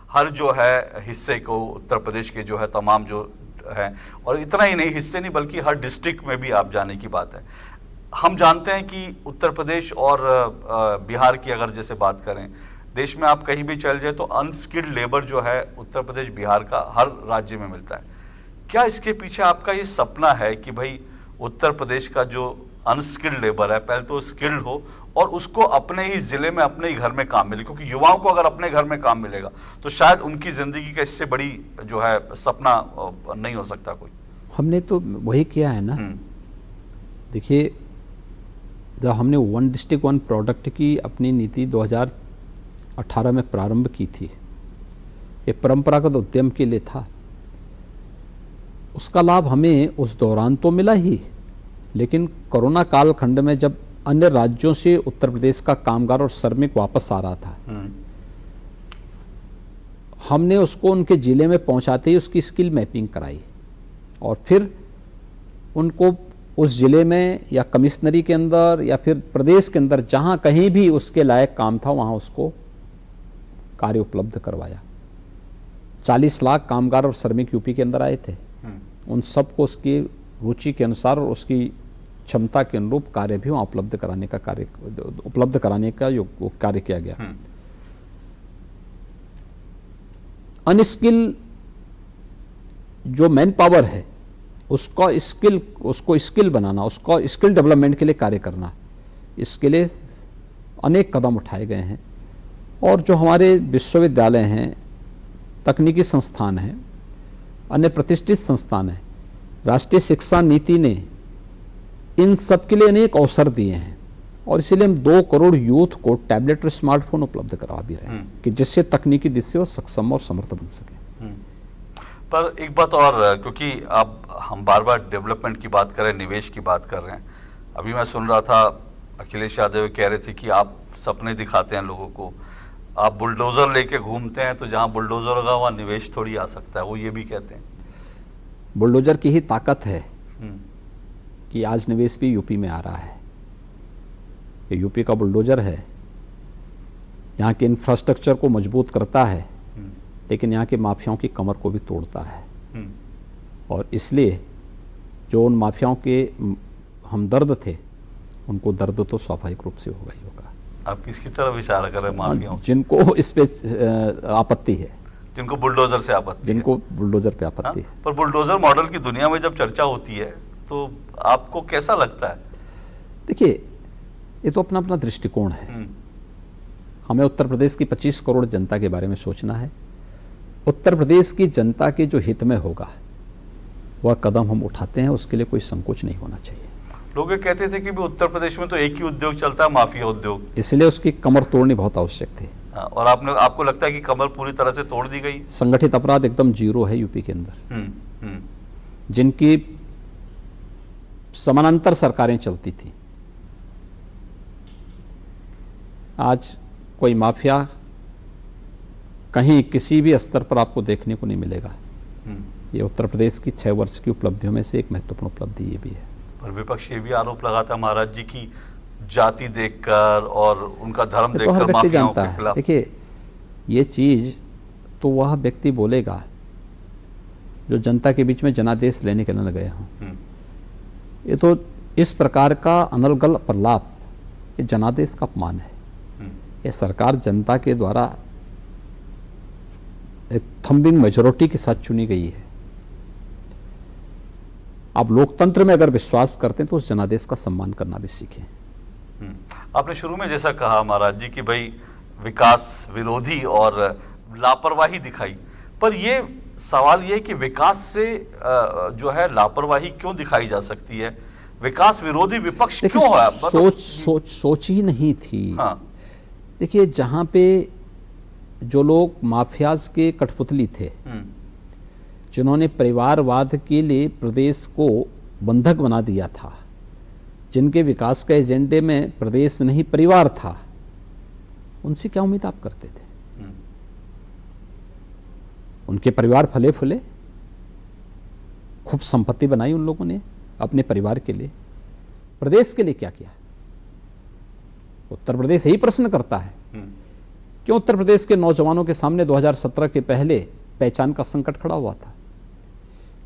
हर जो है हिस्से को उत्तर प्रदेश के जो है तमाम जो है, और इतना ही नहीं, हिस्से नहीं बल्कि हर डिस्ट्रिक्ट में भी आप जाने की बात है। हम जानते हैं कि उत्तर प्रदेश और बिहार की अगर जैसे बात करें, देश में आप कहीं भी चल जाए तो अनस्किल्ड लेबर जो है उत्तर प्रदेश बिहार का हर राज्य में मिलता है। क्या इसके पीछे आपका ये सपना है कि भाई उत्तर प्रदेश का जो अनस्किल्ड लेबर है पहले तो स्किल्ड हो और उसको अपने ही जिले में अपने ही घर में काम मिले? क्योंकि युवाओं को अगर अपने घर में काम मिलेगा तो शायद उनकी जिंदगी का इससे बड़ी जो है सपना नहीं हो सकता कोई। हमने तो वही किया है ना। देखिए, जब हमने 1 डिस्ट्रिक्ट 1 प्रोडक्ट की अपनी नीति 2018 में प्रारंभ की थी, ये परंपरागत उद्यम के लिए था। उसका लाभ हमें उस दौरान तो मिला ही, लेकिन कोरोना कालखंड में जब अन्य राज्यों से उत्तर प्रदेश का कामगार और श्रमिक वापस आ रहा था, हमने उसको उनके ज़िले में पहुंचाते ही उसकी स्किल मैपिंग कराई और फिर उनको उस ज़िले में या कमिश्नरी के अंदर या फिर प्रदेश के अंदर जहां कहीं भी उसके लायक काम था वहां उसको कार्य उपलब्ध करवाया। 40 लाख कामगार और श्रमिक यूपी के अंदर आए थे। उन सबको उसकी रुचि के अनुसार और उसकी क्षमता के अनुरूप कार्य भी वहाँ उपलब्ध कराने का कार्य किया गया। अनस्किल जो मैन पावर है उसको स्किल बनाना, उसको स्किल डेवलपमेंट के लिए कार्य करना, इसके लिए अनेक कदम उठाए गए हैं। और जो हमारे विश्वविद्यालय हैं, तकनीकी संस्थान हैं, अन्य प्रतिष्ठित संस्थान हैं, राष्ट्रीय शिक्षा नीति ने इन सब के लिए अनेक अवसर दिए हैं और इसीलिए हम 2 करोड़ यूथ को टैबलेट और स्मार्टफोन उपलब्ध करवा भी रहे हैं कि जिससे तकनीकी दृष्टि से वो सक्षम और समर्थ बन सके। पर एक बात और, क्योंकि अब हम बार बार डेवलपमेंट की बात कर रहे हैं, निवेश की बात कर रहे हैं। अभी मैं सुन रहा था अखिलेश यादव कह रहे थे कि आप सपने दिखाते हैं लोगों को, आप बुलडोजर लेके घूमते हैं तो जहां बुलडोजर होगा वहां निवेश थोड़ी आ सकता है, वो ये भी कहते हैं। बुलडोजर की ही ताकत है कि आज निवेश भी यूपी में आ रहा है। ये यूपी का बुलडोजर है, यहाँ के इंफ्रास्ट्रक्चर को मजबूत करता है, लेकिन यहाँ के माफियाओं की कमर को भी तोड़ता है। और इसलिए जो उन माफियाओं के हमदर्द थे, उनको दर्द तो स्वाभाविक रूप से होगा ही होगा। आप किसकी तरफ इशारा कर रहे हैं? माफियाओं? जिनको इस पे आपत्ति है, जिनको बुलडोजर से आपत्ति है। जिनको बुलडोजर पे आपत्ति है। पर बुलडोजर मॉडल की दुनिया में जब चर्चा होती है तो आपको कैसा लगता है? देखिए, ये तो अपना अपना दृष्टिकोण है। हमें उत्तर प्रदेश की 25 करोड़ जनता के बारे में सोचना है। उत्तर प्रदेश की जनता के जो हित में होगा वह कदम हम उठाते हैं, उसके लिए कोई संकोच नहीं होना चाहिए। लोग ये कहते थे कि भी उत्तर प्रदेश में तो एक ही उद्योग चलता है, माफिया उद्योग, इसलिए उसकी कमर तोड़नी बहुत आवश्यक थी। और आपको लगता है कि कमर पूरी तरह से तोड़ दी गई? संगठित अपराध एकदम जीरो है यूपी के अंदर। जिनकी समानांतर सरकारें चलती थी, आज कोई माफिया कहीं किसी भी स्तर पर आपको देखने को नहीं मिलेगा। ये उत्तर प्रदेश की 6 वर्ष की उपलब्धियों में से एक महत्वपूर्ण उपलब्धि ये भी है। पर विपक्ष ये भी आरोप लगाता है महाराज जी की जाति देखकर और उनका धर्म तो हर देखकर व्यक्ति माफियाओं जानता के है। खिलाफ। देखिए, ये चीज तो वह व्यक्ति बोलेगा जो जनता के बीच में जनादेश लेने के लिए गए हों। ये तो इस प्रकार का अनर्गल प्रलाप, ये जनादेश का अपमान है। ये सरकार जनता के द्वारा एक थंबिंग मेजोरिटी के साथ चुनी गई है। आप लोकतंत्र में अगर विश्वास करते हैं तो उस जनादेश का सम्मान करना भी सीखें। आपने शुरू में जैसा कहा महाराज जी कि भाई विकास विरोधी और लापरवाही दिखाई, पर ये सवाल ये कि विकास से जो है लापरवाही क्यों दिखाई जा सकती है? विकास विरोधी विपक्ष क्यों है? सोच ही नहीं थी। हाँ। देखिए, जहां पे जो लोग माफियाज के कठपुतली थे, जिन्होंने परिवारवाद के लिए प्रदेश को बंधक बना दिया था, जिनके विकास के एजेंडे में प्रदेश नहीं परिवार था, उनसे क्या उम्मीद आप करते थे? उनके परिवार फले फूले, खूब संपत्ति बनाई उन लोगों ने अपने परिवार के लिए। प्रदेश के लिए क्या किया? उत्तर प्रदेश यही प्रश्न करता है, क्यों उत्तर प्रदेश के नौजवानों के सामने 2017 के पहले पहचान का संकट खड़ा हुआ था?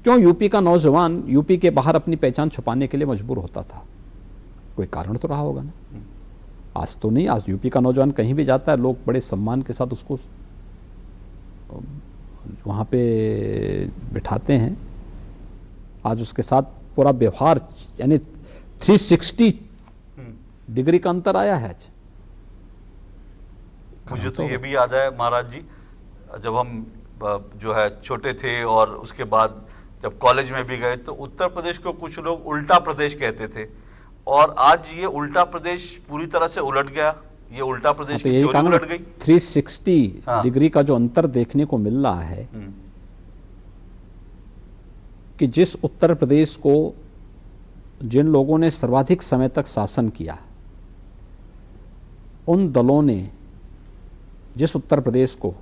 क्यों यूपी का नौजवान यूपी के बाहर अपनी पहचान छुपाने के लिए मजबूर होता था? कोई कारण तो रहा होगा ना। आज तो नहीं, आज यूपी का नौजवान कहीं भी जाता है, लोग बड़े सम्मान के साथ उसको वहाँ पे बिठाते हैं। आज उसके साथ पूरा व्यवहार, यानी 360 डिग्री का अंतर आया है आज। मुझे तो ये भी याद है महाराज जी, जब हम जो है छोटे थे और उसके बाद जब कॉलेज में भी गए तो उत्तर प्रदेश को कुछ लोग उल्टा प्रदेश कहते थे, और आज ये उल्टा प्रदेश पूरी तरह से उलट गया। ये उल्टा प्रदेश की थ्योरी उलट गई। 360 डिग्री का जो अंतर देखने को मिल रहा है कि जिस उत्तर प्रदेश को जिन लोगों ने सर्वाधिक समय तक शासन किया, उन दलों ने जिस उत्तर प्रदेश को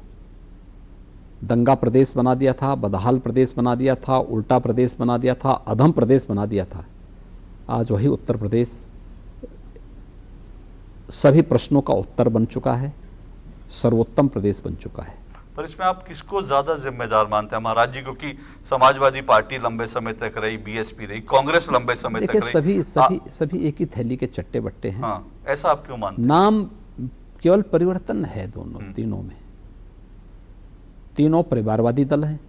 दंगा प्रदेश बना दिया था, बदहाल प्रदेश बना दिया था, उल्टा प्रदेश बना दिया था, अधम प्रदेश बना दिया था, आज वही उत्तर प्रदेश सभी प्रश्नों का उत्तर बन चुका है, सर्वोत्तम प्रदेश बन चुका है। पर इसमें आप किसको ज्यादा जिम्मेदार मानते हैं महाराज जी? क्योंकि समाजवादी पार्टी लंबे समय तक रही, बीएसपी रही, कांग्रेस लंबे समय तक रही। सभी एक ही थैली के चट्टे बट्टे हैं। हाँ, ऐसा आप क्यों मानते हैं? नाम केवल परिवर्तन है दोनों, तीनों में। तीनों परिवारवादी दल हैं,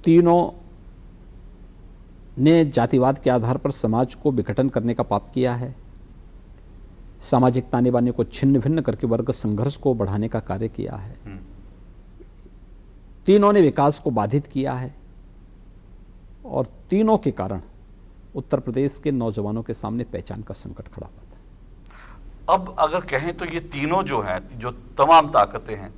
तीनों ने जातिवाद के आधार पर समाज को विघटन करने का पाप किया है, सामाजिक ताने बाने को छिन्न भिन्न करके वर्ग संघर्ष को बढ़ाने का कार्य किया है। तीनों ने विकास को बाधित किया है, और तीनों के कारण उत्तर प्रदेश के नौजवानों के सामने पहचान का संकट खड़ा हुआ था। अब अगर कहें तो ये तीनों जो हैं, जो तमाम ताकतें हैं,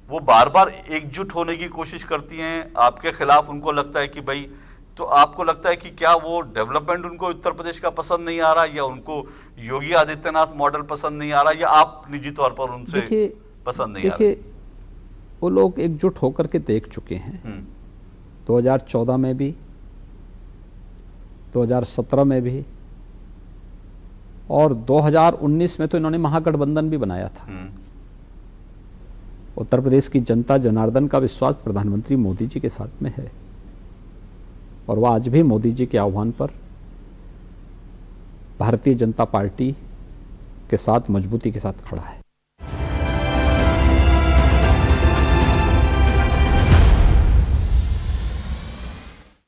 वो बार बार एकजुट होने की कोशिश करती हैं आपके खिलाफ। उनको लगता है कि भाई, तो आपको लगता है कि क्या वो डेवलपमेंट उनको उत्तर प्रदेश का पसंद नहीं आ रहा, या उनको योगी आदित्यनाथ मॉडल पसंद नहीं आ रहा, या आप निजी तौर पर उनसे पसंद नहीं आ रहा? देखिए, वो लोग एकजुट होकर के देख चुके हैं। 2014 में भी, 2017 में भी, और 2019 में तो इन्होंने महागठबंधन भी बनाया था। उत्तर प्रदेश की जनता जनार्दन का विश्वास प्रधानमंत्री मोदी जी के साथ में है और वह आज भी मोदी जी के आह्वान पर भारतीय जनता पार्टी के साथ मजबूती के साथ खड़ा है।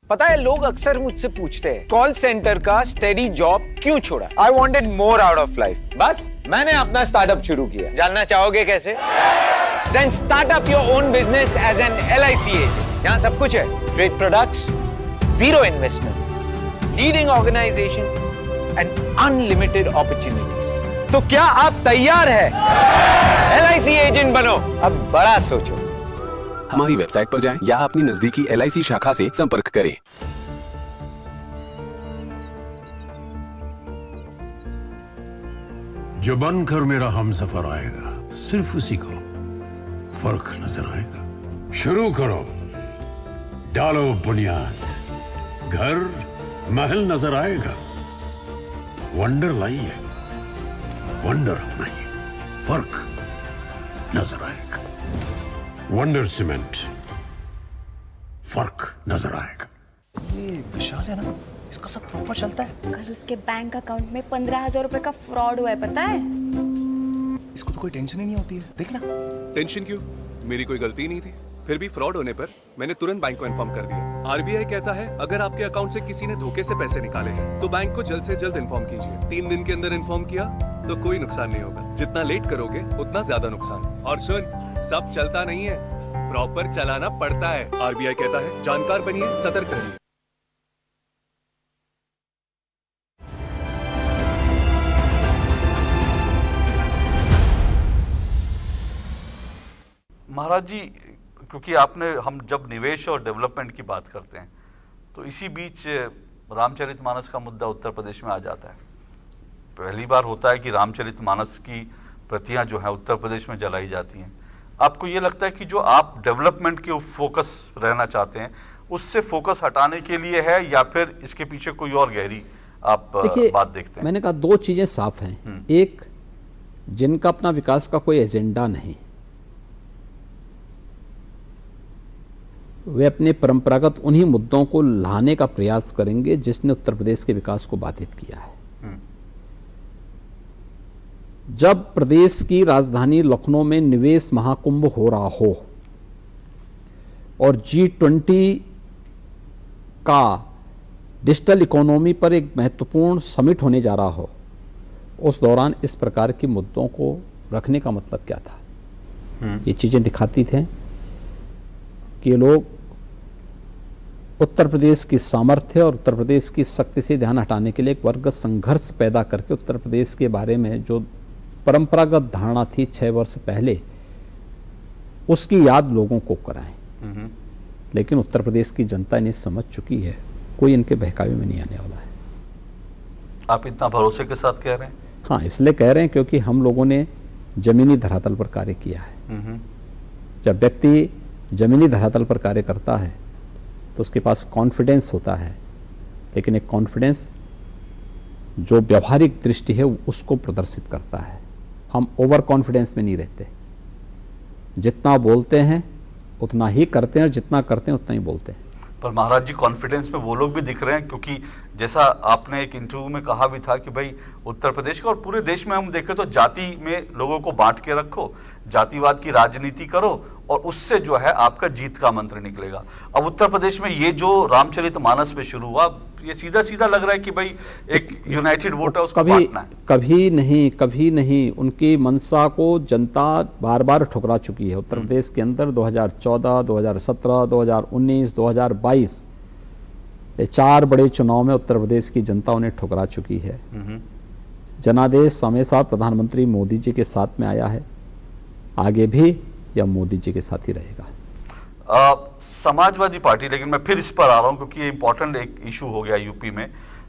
पता है, लोग अक्सर मुझसे पूछते हैं कॉल सेंटर का स्टेडी जॉब क्यों छोड़ा। I wanted more out of life, बस मैंने अपना स्टार्टअप शुरू किया। जानना चाहोगे कैसे? Then start up your own business as an LIC agent. यहाँ सब कुछ है, great products, zero investment, leading organisation and unlimited opportunities. तो क्या आप तैयार है? LIC एजेंट बनो, अब बड़ा सोचो। हमारी वेबसाइट पर जाएं या अपनी नजदीकी LIC शाखा से संपर्क करें। जो बनकर मेरा हमसफर आएगा, सिर्फ उसी को फर्क नजर आएगा। शुरू करो, डालो बुनियाद, घर महल नजर आएगा। वंडर लाइए, वंडर अपनाइए, फर्क नजर आएगा। वंडर सीमेंट, फर्क नजर आएगा। ये विशाल है ना, इसका सब प्रॉपर चलता है। कल उसके बैंक अकाउंट में 15,000 रुपए का फ्रॉड हुआ है, पता है? इसको तो कोई टेंशन ही नहीं होती है, देखना। टेंशन क्यों? मेरी कोई गलती नहीं थी। फिर भी फ्रॉड होने पर मैंने तुरंत बैंक को इन्फॉर्म कर दिया। RBI कहता है अगर आपके अकाउंट से किसी ने धोखे से पैसे निकाले हैं तो बैंक को जल्द से जल्द इन्फॉर्म कीजिए। 3 दिन के अंदर इन्फॉर्म किया तो कोई नुकसान नहीं होगा। जितना लेट करोगे उतना ज्यादा नुकसान। और सुन, सब चलता नहीं है, प्रॉपर चलाना पड़ता है। RBI कहता है जानकार बनिए, सतर्क रहिए। महाराज जी, क्योंकि हम जब निवेश और डेवलपमेंट की बात करते हैं तो इसी बीच रामचरितमानस का मुद्दा उत्तर प्रदेश में आ जाता है। पहली बार होता है कि रामचरितमानस की प्रतियां जो है उत्तर प्रदेश में जलाई जाती हैं। आपको ये लगता है कि जो आप डेवलपमेंट के फोकस रहना चाहते हैं उससे फोकस हटाने के लिए है या फिर इसके पीछे कोई और गहरी आप बात देखते हैं? मैंने कहा 2 चीजें साफ हैं। एक, जिनका अपना विकास का कोई एजेंडा नहीं, वे अपने परंपरागत उन्हीं मुद्दों को लाने का प्रयास करेंगे जिसने उत्तर प्रदेश के विकास को बाधित किया है। जब प्रदेश की राजधानी लखनऊ में निवेश महाकुंभ हो रहा हो और G20 का डिजिटल इकोनॉमी पर एक महत्वपूर्ण समिट होने जा रहा हो, उस दौरान इस प्रकार के मुद्दों को रखने का मतलब क्या था? ये चीजें दिखाती थे कि लोग उत्तर प्रदेश की सामर्थ्य और उत्तर प्रदेश की शक्ति से ध्यान हटाने के लिए एक वर्ग संघर्ष पैदा करके उत्तर प्रदेश के बारे में जो परंपरागत धारणा थी 6 वर्ष पहले, उसकी याद लोगों को कराएं। लेकिन उत्तर प्रदेश की जनता इन्हें समझ चुकी है, कोई इनके बहकावे में नहीं आने वाला है। आप इतना भरोसे के साथ कह रहे हैं? हाँ, इसलिए कह रहे हैं क्योंकि हम लोगों ने जमीनी धरातल पर कार्य किया है। जब व्यक्ति जमीनी धरातल पर कार्य करता है तो उसके पास कॉन्फिडेंस होता है, लेकिन एक कॉन्फिडेंस जो व्यवहारिक दृष्टि है उसको प्रदर्शित करता है। हम ओवर कॉन्फिडेंस में नहीं रहते, जितना बोलते हैं उतना ही करते हैं और जितना करते हैं उतना ही बोलते हैं। पर महाराज जी, कॉन्फिडेंस में वो लोग भी दिख रहे हैं, क्योंकि जैसा आपने एक इंटरव्यू में कहा भी था कि भाई उत्तर प्रदेश का और पूरे देश में हम देखें तो जाति में लोगों को बांट के रखो, जातिवाद की राजनीति करो और उससे जो है आपका जीत का मंत्र निकलेगा। अब उत्तर प्रदेश में ये जो रामचरितमानस में शुरू हुआ, ये सीधा सीधा लग रहा है कि भाई एक यूनाइटेड वोट है, उसको बांटना है। कभी नहीं उनकी मंशा को जनता बार बार ठुकरा चुकी है। उत्तर प्रदेश के अंदर 2014, 2017, 2019, 2022 ये 4 बड़े चुनाव में उत्तर प्रदेश की जनता उन्हें ठुकरा चुकी है। जनादेश हमेशा प्रधानमंत्री मोदी जी के साथ में आया है, आगे भी या मोदी जी के साथ ही रहेगा। समाजवादी पार्टी, लेकिन मैं फिर इस पर आ रहा हूं क्योंकि ये इंपॉर्टेंट एक इशू हो गया यूपी में।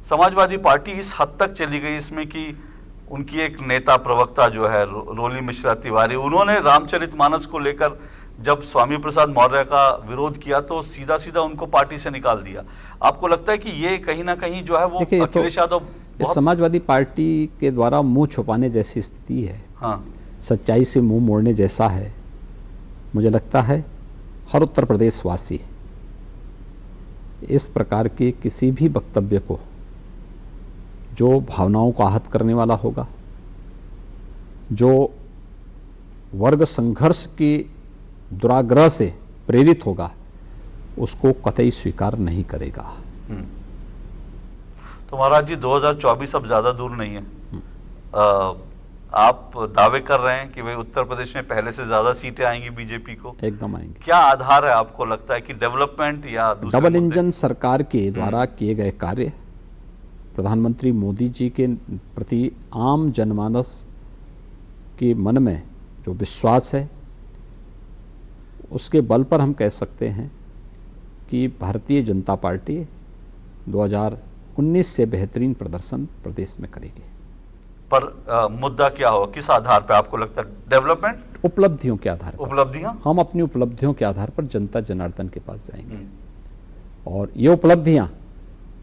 समाजवादी पार्टी इस हद तक चली गई इसमें कि उनकी एक नेता प्रवक्ता जो है रोली मिश्रा तिवारी, उन्होंने रामचरितमानस को लेकर जब स्वामी प्रसाद मौर्य का विरोध किया तो सीधा सीधा उनको पार्टी से निकाल दिया। आपको लगता है कि ये कहीं ना कहीं जो है वो देखिए, अखिलेश यादव इस समाजवादी पार्टी के द्वारा मुंह छुपाने जैसी स्थिति है, हाँ, सच्चाई से मुंह मोड़ने जैसा है। मुझे लगता है हर उत्तर प्रदेश वासी इस प्रकार के किसी भी वक्तव्य को जो भावनाओं को आहत करने वाला होगा, जो वर्ग संघर्ष की दुराग्रह से प्रेरित होगा, उसको कतई स्वीकार नहीं करेगा। तो महाराज जी 2024 अब ज्यादा दूर नहीं है। आप दावे कर रहे हैं कि भाई उत्तर प्रदेश में पहले से ज्यादा सीटें आएंगी बीजेपी को? एकदम आएंगे। क्या आधार है आपको लगता है कि डेवलपमेंट या दूसरे डबल मुद्दे? इंजन सरकार के द्वारा किए गए कार्य, प्रधानमंत्री मोदी जी के प्रति आम जनमानस के मन में जो विश्वास है, उसके बल पर हम कह सकते हैं कि भारतीय जनता पार्टी 2019 से बेहतरीन प्रदर्शन प्रदेश में करेगी। पर मुद्दा क्या हो, किस आधार पे आपको लगता है? डेवलपमेंट, उपलब्धियों के आधार पर। उपलब्धियां? हम अपनी उपलब्धियों के आधार पर जनता जनार्दन के पास जाएंगे और ये उपलब्धियां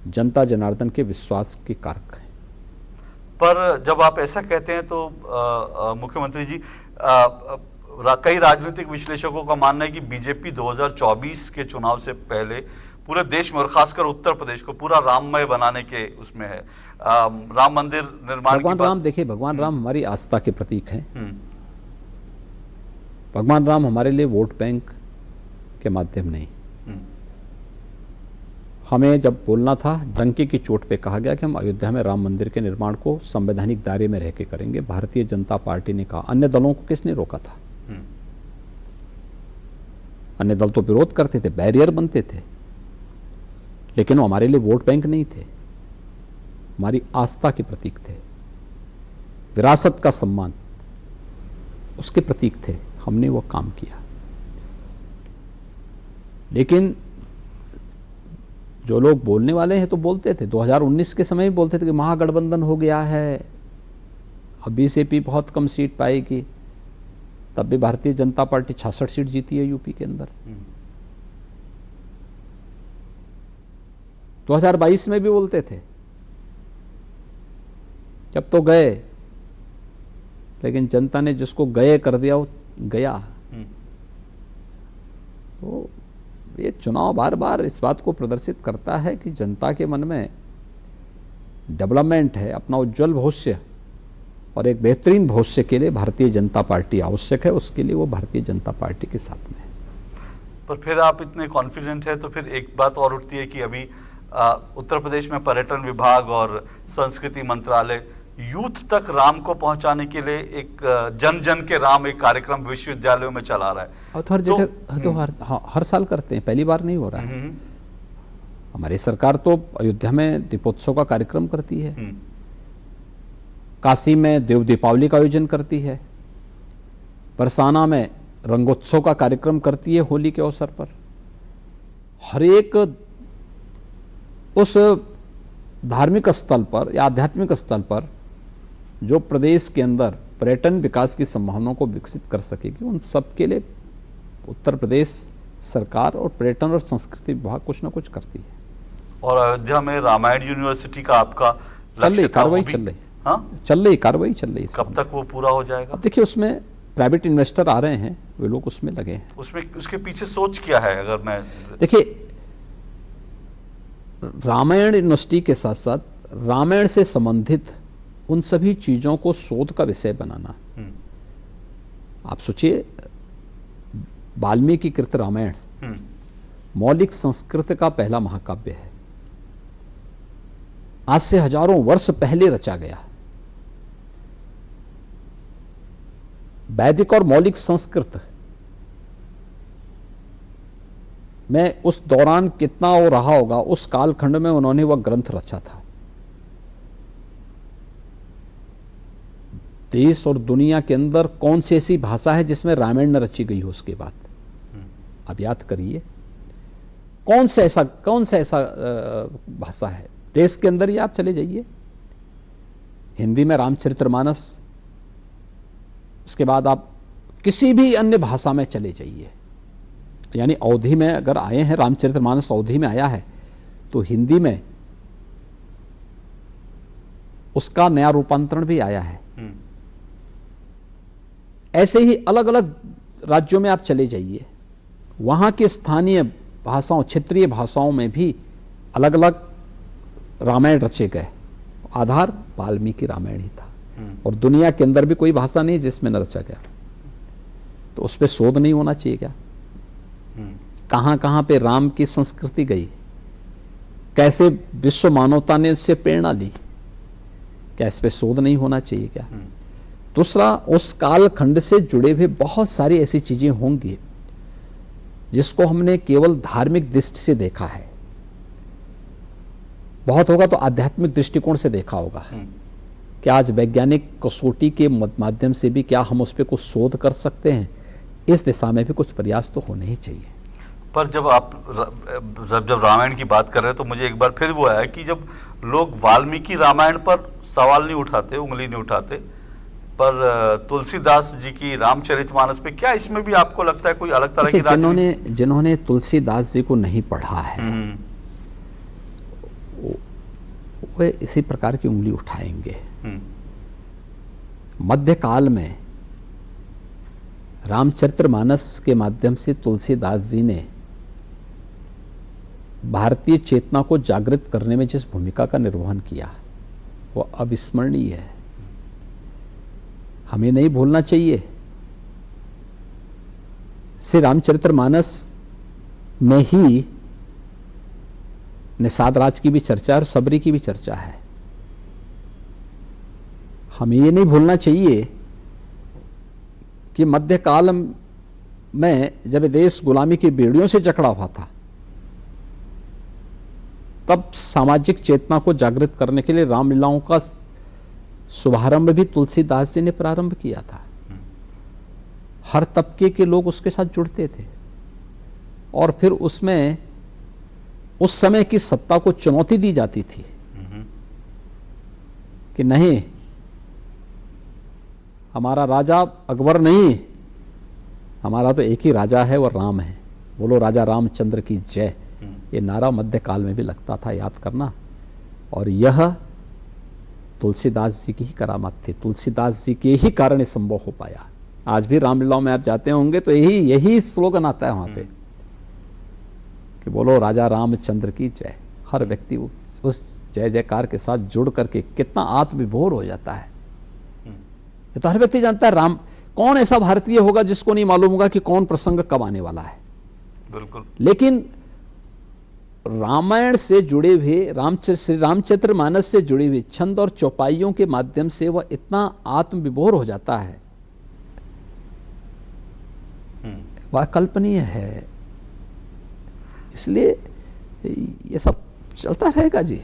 जनता जनार्दन के विश्वास के कारक हैं। पर जब आप ऐसा कहते हैं तो मुख्यमंत्री जी, कई राजनीतिक विश्लेषकों का मानना है कि बीजेपी 2024 के चुनाव से पहले पूरे देश में और खासकर उत्तर प्रदेश को पूरा राममय बनाने के उसमें है। राम मंदिर निर्माण भगवान राम, देखिए भगवान राम हमारी आस्था के प्रतीक हैं। भगवान राम हमारे लिए वोट बैंक के माध्यम नहीं। हमें जब बोलना था, डंके की चोट पे कहा गया कि हम अयोध्या में राम मंदिर के निर्माण को संवैधानिक दायरे में रह के करेंगे। भारतीय जनता पार्टी ने कहा। अन्य दलों को किसने रोका था? अन्य दल तो विरोध करते थे, बैरियर बनते थे, लेकिन वो हमारे लिए वोट बैंक नहीं थे, हमारी आस्था के प्रतीक थे, विरासत का सम्मान उसके प्रतीक थे। हमने वो काम किया। लेकिन जो लोग बोलने वाले हैं तो बोलते थे, 2019 के समय भी बोलते थे कि महागठबंधन हो गया है, अब बीजेपी बहुत कम सीट पाएगी। तब भी भारतीय जनता पार्टी 66 सीट जीती है यूपी के अंदर। 2022 में भी बोलते थे, जब तो गए, लेकिन जनता ने जिसको गए कर दिया वो गया। तो ये चुनाव बार बार इस बात को प्रदर्शित करता है कि जनता के मन में डेवलपमेंट है, अपना उज्जवल भविष्य और एक बेहतरीन भविष्य के लिए भारतीय जनता पार्टी आवश्यक है। उसके लिए वो भारतीय जनता पार्टी के साथ में है। पर फिर आप इतने कॉन्फिडेंट है तो फिर एक बात और उठती है कि अभी उत्तर प्रदेश में पर्यटन विभाग और संस्कृति मंत्रालय यूथ तक राम को पहुंचाने के लिए एक जन जन के राम एक कार्यक्रम विश्वविद्यालयों में चला रहा है। और हर जगह तो हर साल करते हैं, पहली बार नहीं हो रहा है। हमारी सरकार तो अयोध्या में दीपोत्सव का कार्यक्रम करती है, काशी में देव दीपावली का आयोजन करती है, बरसाना में रंगोत्सव का कार्यक्रम करती है होली के अवसर पर। हर एक उस धार्मिक स्थल पर या आध्यात्मिक स्थल पर जो प्रदेश के अंदर पर्यटन विकास की संभावनाओं को विकसित कर सकेगी, उन सब के लिए उत्तर प्रदेश सरकार और पर्यटन और संस्कृति विभाग कुछ ना कुछ करती है। और अयोध्या में रामायण यूनिवर्सिटी का आपका चल रही कार्रवाई, चल रही, हाँ चल रही कार्रवाई चल रही। कब तक वो पूरा हो जाएगा? अब देखिए, उसमें प्राइवेट इन्वेस्टर आ रहे हैं, वे लोग उसमें लगे हैं। उसमें उसके पीछे सोच क्या है? अगर मैं देखिए, रामायण यूनिवर्सिटी के साथ साथ रामायण से संबंधित उन सभी चीजों को शोध का विषय बनाना। आप सोचिए, वाल्मीकि कृत रामायण मौलिक संस्कृत का पहला महाकाव्य है, आज से हजारों वर्ष पहले रचा गया। वैदिक और मौलिक संस्कृत में उस दौरान कितना वो रहा होगा, उस कालखंड में उन्होंने वह ग्रंथ रचा था। देश और दुनिया के अंदर कौन सी ऐसी भाषा है जिसमें रामायण न रची गई हो? उसके बाद आप याद करिए, कौन सा ऐसा भाषा है देश के अंदर? ही आप चले जाइए, हिंदी में रामचरितमानस, उसके बाद आप किसी भी अन्य भाषा में चले जाइए, यानी अवधि में अगर आए हैं, रामचरितमानस अवधि में आया है, तो हिंदी में उसका नया रूपांतरण भी आया है। ऐसे ही अलग अलग राज्यों में आप चले जाइए, वहाँ के स्थानीय भाषाओं, क्षेत्रीय भाषाओं में भी अलग अलग रामायण रचे गए। आधार वाल्मीकि रामायण ही था, और दुनिया के अंदर भी कोई भाषा नहीं जिसमें न रचा गया। तो उस पर शोध नहीं होना चाहिए क्या? कहाँ कहाँ पे राम की संस्कृति गई, कैसे विश्व मानवता ने उससे प्रेरणा ली, क्या इस पे शोध नहीं होना चाहिए क्या? दूसरा, उस कालखंड से जुड़े हुए बहुत सारी ऐसी चीजें होंगी जिसको हमने केवल धार्मिक दृष्टि से देखा है, बहुत होगा तो आध्यात्मिक दृष्टिकोण से देखा होगा। क्या आज वैज्ञानिक कसौटी के माध्यम से भी क्या हम उस पर कुछ शोध कर सकते हैं? इस दिशा में भी कुछ प्रयास तो होने ही चाहिए। पर जब आप जब रामायण की बात कर रहे हैं तो मुझे एक बार फिर वो आया कि जब लोग वाल्मीकि रामायण पर सवाल नहीं उठाते, उंगली नहीं उठाते, पर तुलसीदास जी की रामचरितमानस पे क्या इसमें भी आपको लगता है कोई अलग तरह की जिन्होंने तुलसीदास जी को नहीं पढ़ा है वे इसी प्रकार की उंगली उठाएंगे। मध्यकाल में रामचरितमानस के माध्यम से तुलसीदास जी ने भारतीय चेतना को जागृत करने में जिस भूमिका का निर्वहन किया वो अविस्मरणीय है, हमें नहीं भूलना चाहिए। श्री रामचरितमानस में ही निषाद राज की भी चर्चा और सबरी की भी चर्चा है। हमें ये नहीं भूलना चाहिए कि मध्यकाल में जब देश गुलामी की बेड़ियों से जकड़ा हुआ था, तब सामाजिक चेतना को जागृत करने के लिए रामलीलाओं का शुभारंभ भी तुलसीदास जी ने प्रारंभ किया था। हर तबके के लोग उसके साथ जुड़ते थे, और फिर उसमें उस समय की सत्ता को चुनौती दी जाती थी कि नहीं, हमारा राजा अकबर नहीं, हमारा तो एक ही राजा है, वो राम है। बोलो राजा रामचंद्र की जय। ये नारा मध्यकाल में भी लगता था, याद करना। और यह तुलसीदास जी की ही करामात थी, तुलसीदास जी के ही कारण ये संभव हो पाया। आज भी रामलीलाओं में आप जाते होंगे तो यही स्लोगन आता है वहां पे कि बोलो राजा रामचंद्र की जय। हर व्यक्ति उस जय जयकार के साथ जुड़ करके कितना आत्मविभोर हो जाता है। ये तो हर व्यक्ति जानता है। राम, कौन ऐसा भारतीय होगा जिसको नहीं मालूम होगा कि कौन प्रसंग कब आने वाला है? बिल्कुल। लेकिन रामायण से जुड़े हुए श्री रामचरितमानस से जुड़े हुए छंद और चौपाइयों के माध्यम से वह इतना आत्मविभोर हो जाता है, वह अकल्पनीय है। इसलिए ये सब चलता रहेगा जी।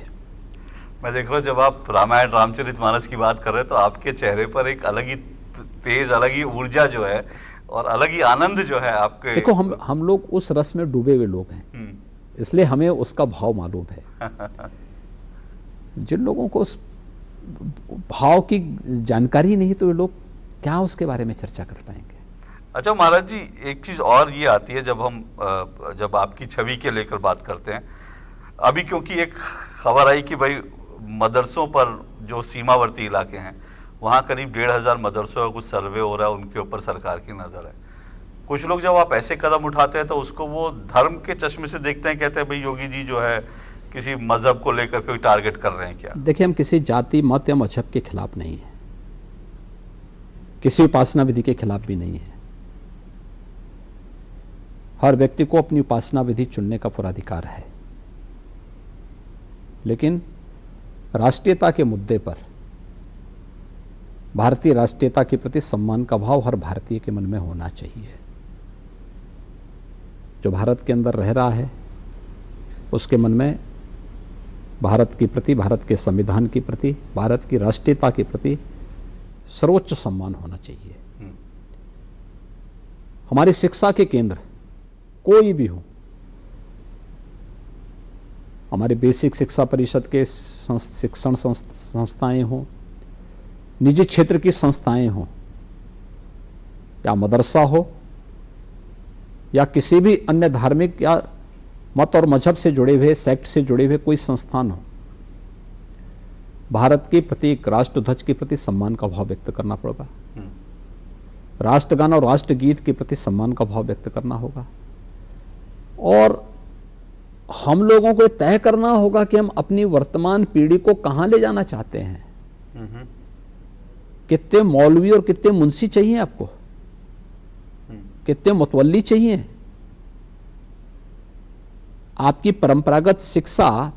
मैं देख रहा हूँ जब आप रामायण रामचरितमानस की बात कर रहे हैं तो आपके चेहरे पर एक अलग ही तेज, अलग ही ऊर्जा जो है और अलग ही आनंद जो है आपके। देखो, हम लोग उस रस में डूबे हुए लोग हैं, इसलिए हमें उसका भाव मालूम है। जिन लोगों को उस भाव की जानकारी नहीं तो वे लोग क्या उसके बारे में चर्चा कर पाएंगे। अच्छा महाराज जी, एक चीज और ये आती है जब आपकी छवि के लेकर बात करते हैं। अभी क्योंकि एक खबर आई कि भाई मदरसों पर जो सीमावर्ती इलाके हैं वहाँ करीब 1500 मदरसों का कुछ सर्वे हो रहा है, उनके ऊपर सरकार की नज़र है। कुछ लोग जब आप ऐसे कदम उठाते हैं तो उसको वो धर्म के चश्मे से देखते हैं, कहते हैं भाई योगी जी जो है किसी मजहब को लेकर कोई टारगेट कर रहे हैं क्या? देखिए, हम किसी जाति, मत या मजहब के खिलाफ नहीं है, किसी उपासना विधि के खिलाफ भी नहीं है। हर व्यक्ति को अपनी उपासना विधि चुनने का पूरा अधिकार है, लेकिन राष्ट्रीयता के मुद्दे पर, भारतीय राष्ट्रीयता के प्रति सम्मान का भाव हर भारतीय के मन में होना चाहिए। जो भारत के अंदर रह रहा है उसके मन में भारत के प्रति, भारत के संविधान के प्रति, भारत की राष्ट्रीयता के प्रति सर्वोच्च सम्मान होना चाहिए। हमारी शिक्षा के केंद्र कोई भी हो, हमारे बेसिक शिक्षा परिषद के शिक्षण संस्थाएं हों, निजी क्षेत्र की संस्थाएं हों, या मदरसा हो या किसी भी अन्य धार्मिक या मत और मजहब से जुड़े हुए, सेक्ट से जुड़े हुए कोई संस्थान हो, भारत के प्रत्येक राष्ट्रध्वज के प्रति सम्मान का भाव व्यक्त करना पड़ेगा, राष्ट्रगान और राष्ट्रगीत के प्रति सम्मान का भाव व्यक्त करना होगा, और हम लोगों को तय करना होगा कि हम अपनी वर्तमान पीढ़ी को कहां ले जाना चाहते हैं। कितने मौलवी और कितने मुंशी चाहिए आपको, कितने मुतवल्ली चाहिए? आपकी परंपरागत शिक्षा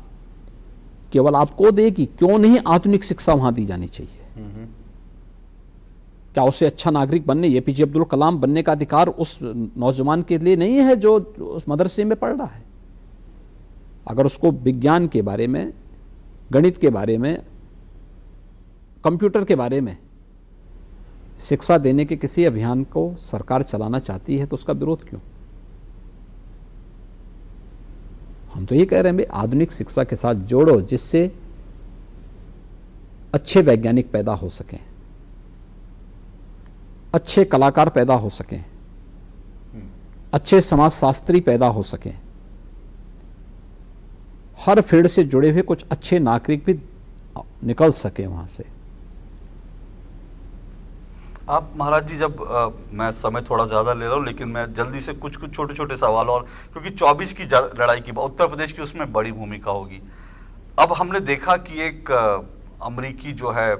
केवल आपको देगी, क्यों नहीं आधुनिक शिक्षा वहां दी जानी चाहिए? क्या उसे अच्छा नागरिक बनने, एपीजे अब्दुल कलाम बनने का अधिकार उस नौजवान के लिए नहीं है जो उस मदरसे में पढ़ रहा है? अगर उसको विज्ञान के बारे में, गणित के बारे में, कंप्यूटर के बारे में शिक्षा देने के किसी अभियान को सरकार चलाना चाहती है तो उसका विरोध क्यों? हम तो ये कह रहे हैं भाई आधुनिक शिक्षा के साथ जोड़ो, जिससे अच्छे वैज्ञानिक पैदा हो सकें, अच्छे कलाकार पैदा हो सकें, अच्छे समाजशास्त्री पैदा हो सकें, हर फील्ड से जुड़े हुए कुछ अच्छे नागरिक भी निकल सके वहां से। आप महाराज जी, जब मैं समय थोड़ा ज़्यादा ले रहा हूँ, लेकिन मैं जल्दी से कुछ छोटे छोटे सवाल, और क्योंकि 24 की लड़ाई की उत्तर प्रदेश की उसमें बड़ी भूमिका होगी। अब हमने देखा कि एक अमरीकी जो है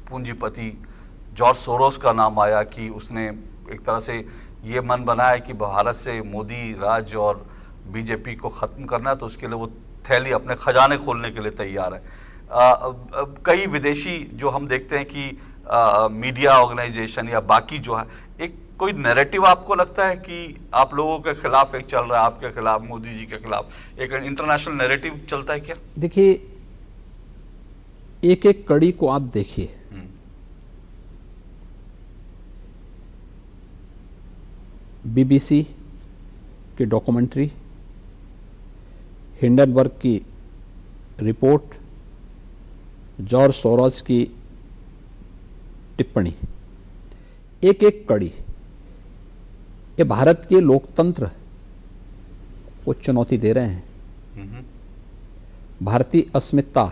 पूंजीपति जॉर्ज सोरोस का नाम आया कि उसने एक तरह से ये मन बनाया कि भारत से मोदी राज और बीजेपी को ख़त्म करना है, तो उसके लिए वो थैली, अपने खजाने खोलने के लिए तैयार है। कई विदेशी जो हम देखते हैं कि मीडिया ऑर्गेनाइजेशन या बाकी जो है, एक कोई नैरेटिव आपको लगता है कि आप लोगों के खिलाफ एक चल रहा है, आपके खिलाफ, मोदी जी के खिलाफ एक इंटरनेशनल नैरेटिव चलता है क्या? देखिए, एक एक कड़ी को आप देखिए, बीबीसी की डॉक्यूमेंट्री, हिंडनबर्ग की रिपोर्ट, जॉर्ज सोरोस की टिप्पणी, एक एक कड़ी ये भारत के लोकतंत्र को चुनौती दे रहे हैं, भारतीय अस्मिता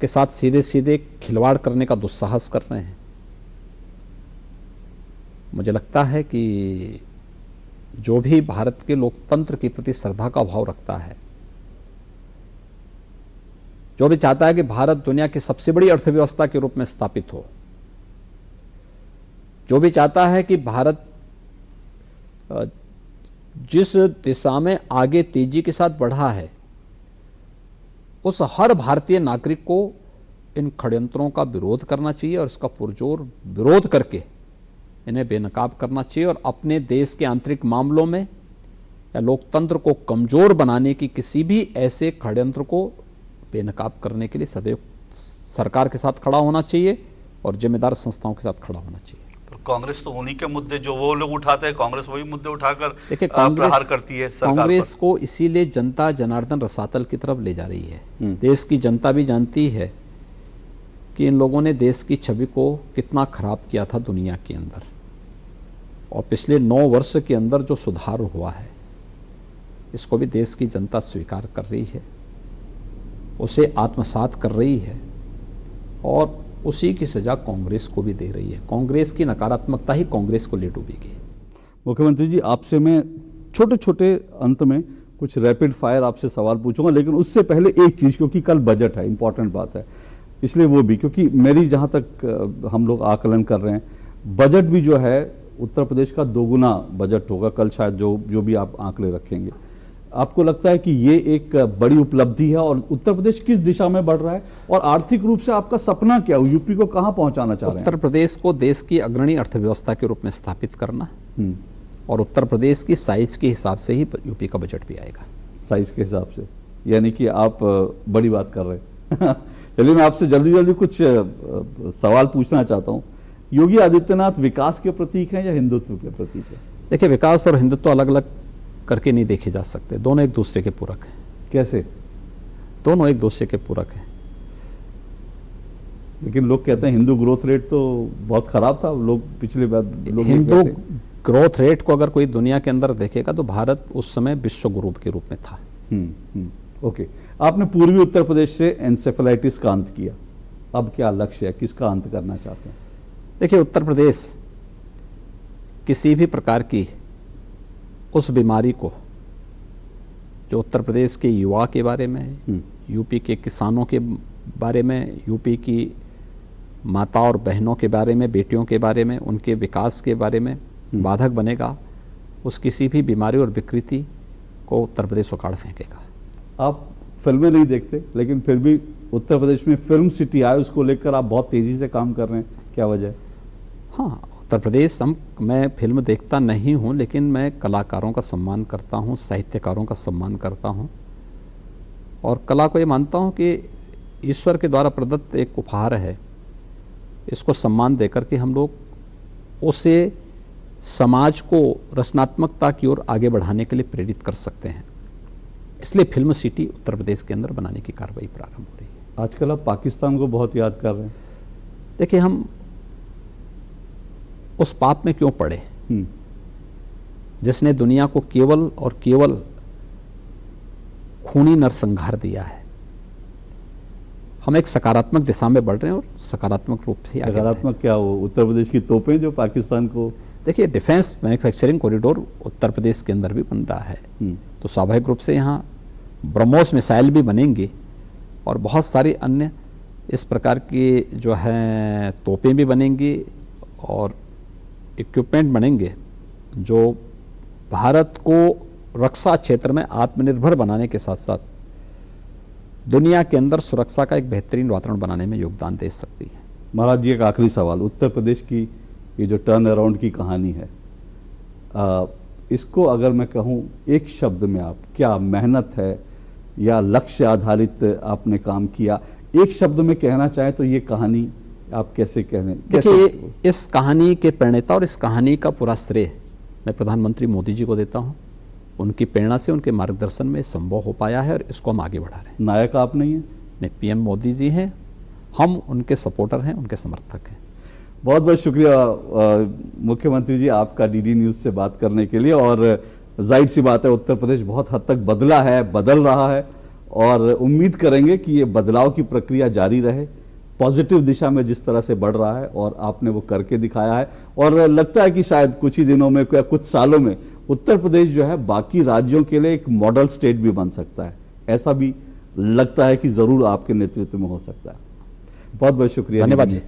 के साथ सीधे सीधे खिलवाड़ करने का दुस्साहस कर रहे हैं। मुझे लगता है कि जो भी भारत के लोकतंत्र के प्रति श्रद्धा का भाव रखता है, जो भी चाहता है कि भारत दुनिया की सबसे बड़ी अर्थव्यवस्था के रूप में स्थापित हो, जो भी चाहता है कि भारत जिस दिशा में आगे तेजी के साथ बढ़ा है, उस हर भारतीय नागरिक को इन षड्यंत्रों का विरोध करना चाहिए और इसका पुरजोर विरोध करके इन्हें बेनकाब करना चाहिए, और अपने देश के आंतरिक मामलों में या लोकतंत्र को कमजोर बनाने की किसी भी ऐसे षड्यंत्र को बेनकाब करने के लिए सदैव सरकार के साथ खड़ा होना चाहिए और जिम्मेदार संस्थाओं के साथ खड़ा होना चाहिए। तो कांग्रेस तो उन्हीं के मुद्दे जो वो लोग उठाते हैं, कांग्रेस वही मुद्दे उठाकर देखिए, प्रहार करती है सरकार कांग्रेस पर। को इसीलिए जनता जनार्दन रसातल की तरफ ले जा रही है। देश की जनता भी जानती है कि इन लोगों ने देश की छवि को कितना खराब किया था दुनिया के अंदर, और पिछले 9 वर्ष के अंदर जो सुधार हुआ है इसको भी देश की जनता स्वीकार कर रही है, उसे आत्मसात कर रही है, और उसी की सजा कांग्रेस को भी दे रही है। कांग्रेस की नकारात्मकता ही कांग्रेस को ले डूबेगी। मुख्यमंत्री जी, आपसे मैं छोटे छोटे अंत में कुछ रैपिड फायर आपसे सवाल पूछूंगा, लेकिन उससे पहले एक चीज़, क्योंकि कल बजट है, इंपॉर्टेंट बात है, इसलिए वो भी, क्योंकि मेरी जहाँ तक हम लोग आकलन कर रहे हैं, बजट भी जो है उत्तर प्रदेश का 2 गुना बजट होगा कल, शायद जो भी आप आंकड़े रखेंगे। आपको लगता है कि ये एक बड़ी उपलब्धि है, और उत्तर प्रदेश किस दिशा में बढ़ रहा है, और आर्थिक रूप से आपका सपना क्या है? यूपी को कहां पहुंचाना चाह रहे हैं? उत्तर प्रदेश को देश की अग्रणी अर्थव्यवस्था के रूप में स्थापित करना, और उत्तर प्रदेश की साइज के हिसाब से ही यूपी का बजट भी आएगा। साइज के हिसाब से, यानी कि आप बड़ी बात कर रहे हैं। चलिए, मैं आपसे जल्दी जल्दी कुछ सवाल पूछना चाहता हूँ। योगी आदित्यनाथ विकास के प्रतीक हैं या हिंदुत्व के प्रतीक हैं? देखिए, विकास और हिंदुत्व अलग अलग करके नहीं देखे जा सकते, दोनों एक दूसरे के पूरक हैं। कैसे? दोनों एक दूसरे के पूरक हैं। लेकिन लोग कहते हैं हिंदू ग्रोथ रेट तो बहुत खराब था, लोग पिछले बार ग्रोथ रेट को अगर कोई दुनिया के अंदर देखेगा तो भारत उस समय विश्व गुरु के रूप में था। ओके, आपने पूर्वी उत्तर प्रदेश से एंसेफेलाइटिस का अंत किया, अब क्या लक्ष्य है, किसका अंत करना चाहते हैं? देखिए, उत्तर प्रदेश किसी भी प्रकार की उस बीमारी को जो उत्तर प्रदेश के युवा के बारे में, यूपी के किसानों के बारे में, यूपी की माता और बहनों के बारे में, बेटियों के बारे में, उनके विकास के बारे में बाधक बनेगा, उस किसी भी बीमारी और विकृति को उत्तर प्रदेश उखाड़ फेंकेगा। आप फिल्में नहीं देखते, लेकिन फिर भी उत्तर प्रदेश में फिल्म सिटी आए, उसको लेकर आप बहुत तेजी से काम कर रहे हैं, क्या वजह है? हाँ, उत्तर प्रदेश मैं फिल्म देखता नहीं हूँ, लेकिन मैं कलाकारों का सम्मान करता हूँ, साहित्यकारों का सम्मान करता हूँ, और कला को ये मानता हूँ कि ईश्वर के द्वारा प्रदत्त एक उपहार है। इसको सम्मान देकर के हम लोग उसे समाज को रचनात्मकता की ओर आगे बढ़ाने के लिए प्रेरित कर सकते हैं। इसलिए फिल्म सिटी उत्तर प्रदेश के अंदर बनाने की कार्रवाई प्रारंभ हो रही है। आजकल आप पाकिस्तान को बहुत याद कर रहे हैं। देखिए, हम उस पाप में क्यों पड़े जिसने दुनिया को केवल और केवल खूनी नरसंहार दिया है। हम एक सकारात्मक दिशा में बढ़ रहे हैं और सकारात्मक रूप से आगे। सकारात्मक क्या हो? उत्तर प्रदेश की तोपें जो पाकिस्तान को, देखिए, defence manufacturing corridor Uttar Pradesh के अंदर भी बन रहा है, तो स्वाभाविक रूप से यहाँ ब्रह्मोस मिसाइल भी बनेंगे और बहुत सारी अन्य इस प्रकार की जो है तोपें भी बनेंगी और इक्विपमेंट बनेंगे जो भारत को रक्षा क्षेत्र में आत्मनिर्भर बनाने के साथ साथ दुनिया के अंदर सुरक्षा का एक बेहतरीन वातावरण बनाने में योगदान दे सकती है। महाराज जी, एक आखिरी सवाल, उत्तर प्रदेश की ये जो टर्न अराउंड की कहानी है, इसको अगर मैं कहूँ एक शब्द में, आप क्या मेहनत है या लक्ष्य आधारित आपने काम किया, एक शब्द में कहना चाहें तो ये कहानी आप कैसे कहने? देखिए, इस कहानी के प्रणेता और इस कहानी का पूरा श्रेय मैं प्रधानमंत्री मोदी जी को देता हूँ। उनकी प्रेरणा से, उनके मार्गदर्शन में संभव हो पाया है और इसको हम आगे बढ़ा रहे हैं। नायक आप नहीं हैं? नहीं, पीएम मोदी जी हैं, हम उनके सपोर्टर हैं, उनके समर्थक हैं। बहुत बहुत शुक्रिया मुख्यमंत्री जी आपका डीडी न्यूज़ से बात करने के लिए। और जाहिर सी बात है, उत्तर प्रदेश बहुत हद तक बदला है, बदल रहा है, और उम्मीद करेंगे कि ये बदलाव की प्रक्रिया जारी रहे, पॉजिटिव दिशा में जिस तरह से बढ़ रहा है, और आपने वो करके दिखाया है। और लगता है कि शायद कुछ ही दिनों में या कुछ सालों में उत्तर प्रदेश जो है बाकी राज्यों के लिए एक मॉडल स्टेट भी बन सकता है। ऐसा भी लगता है कि जरूर आपके नेतृत्व में हो सकता है। बहुत बहुत शुक्रिया, धन्यवाद जी।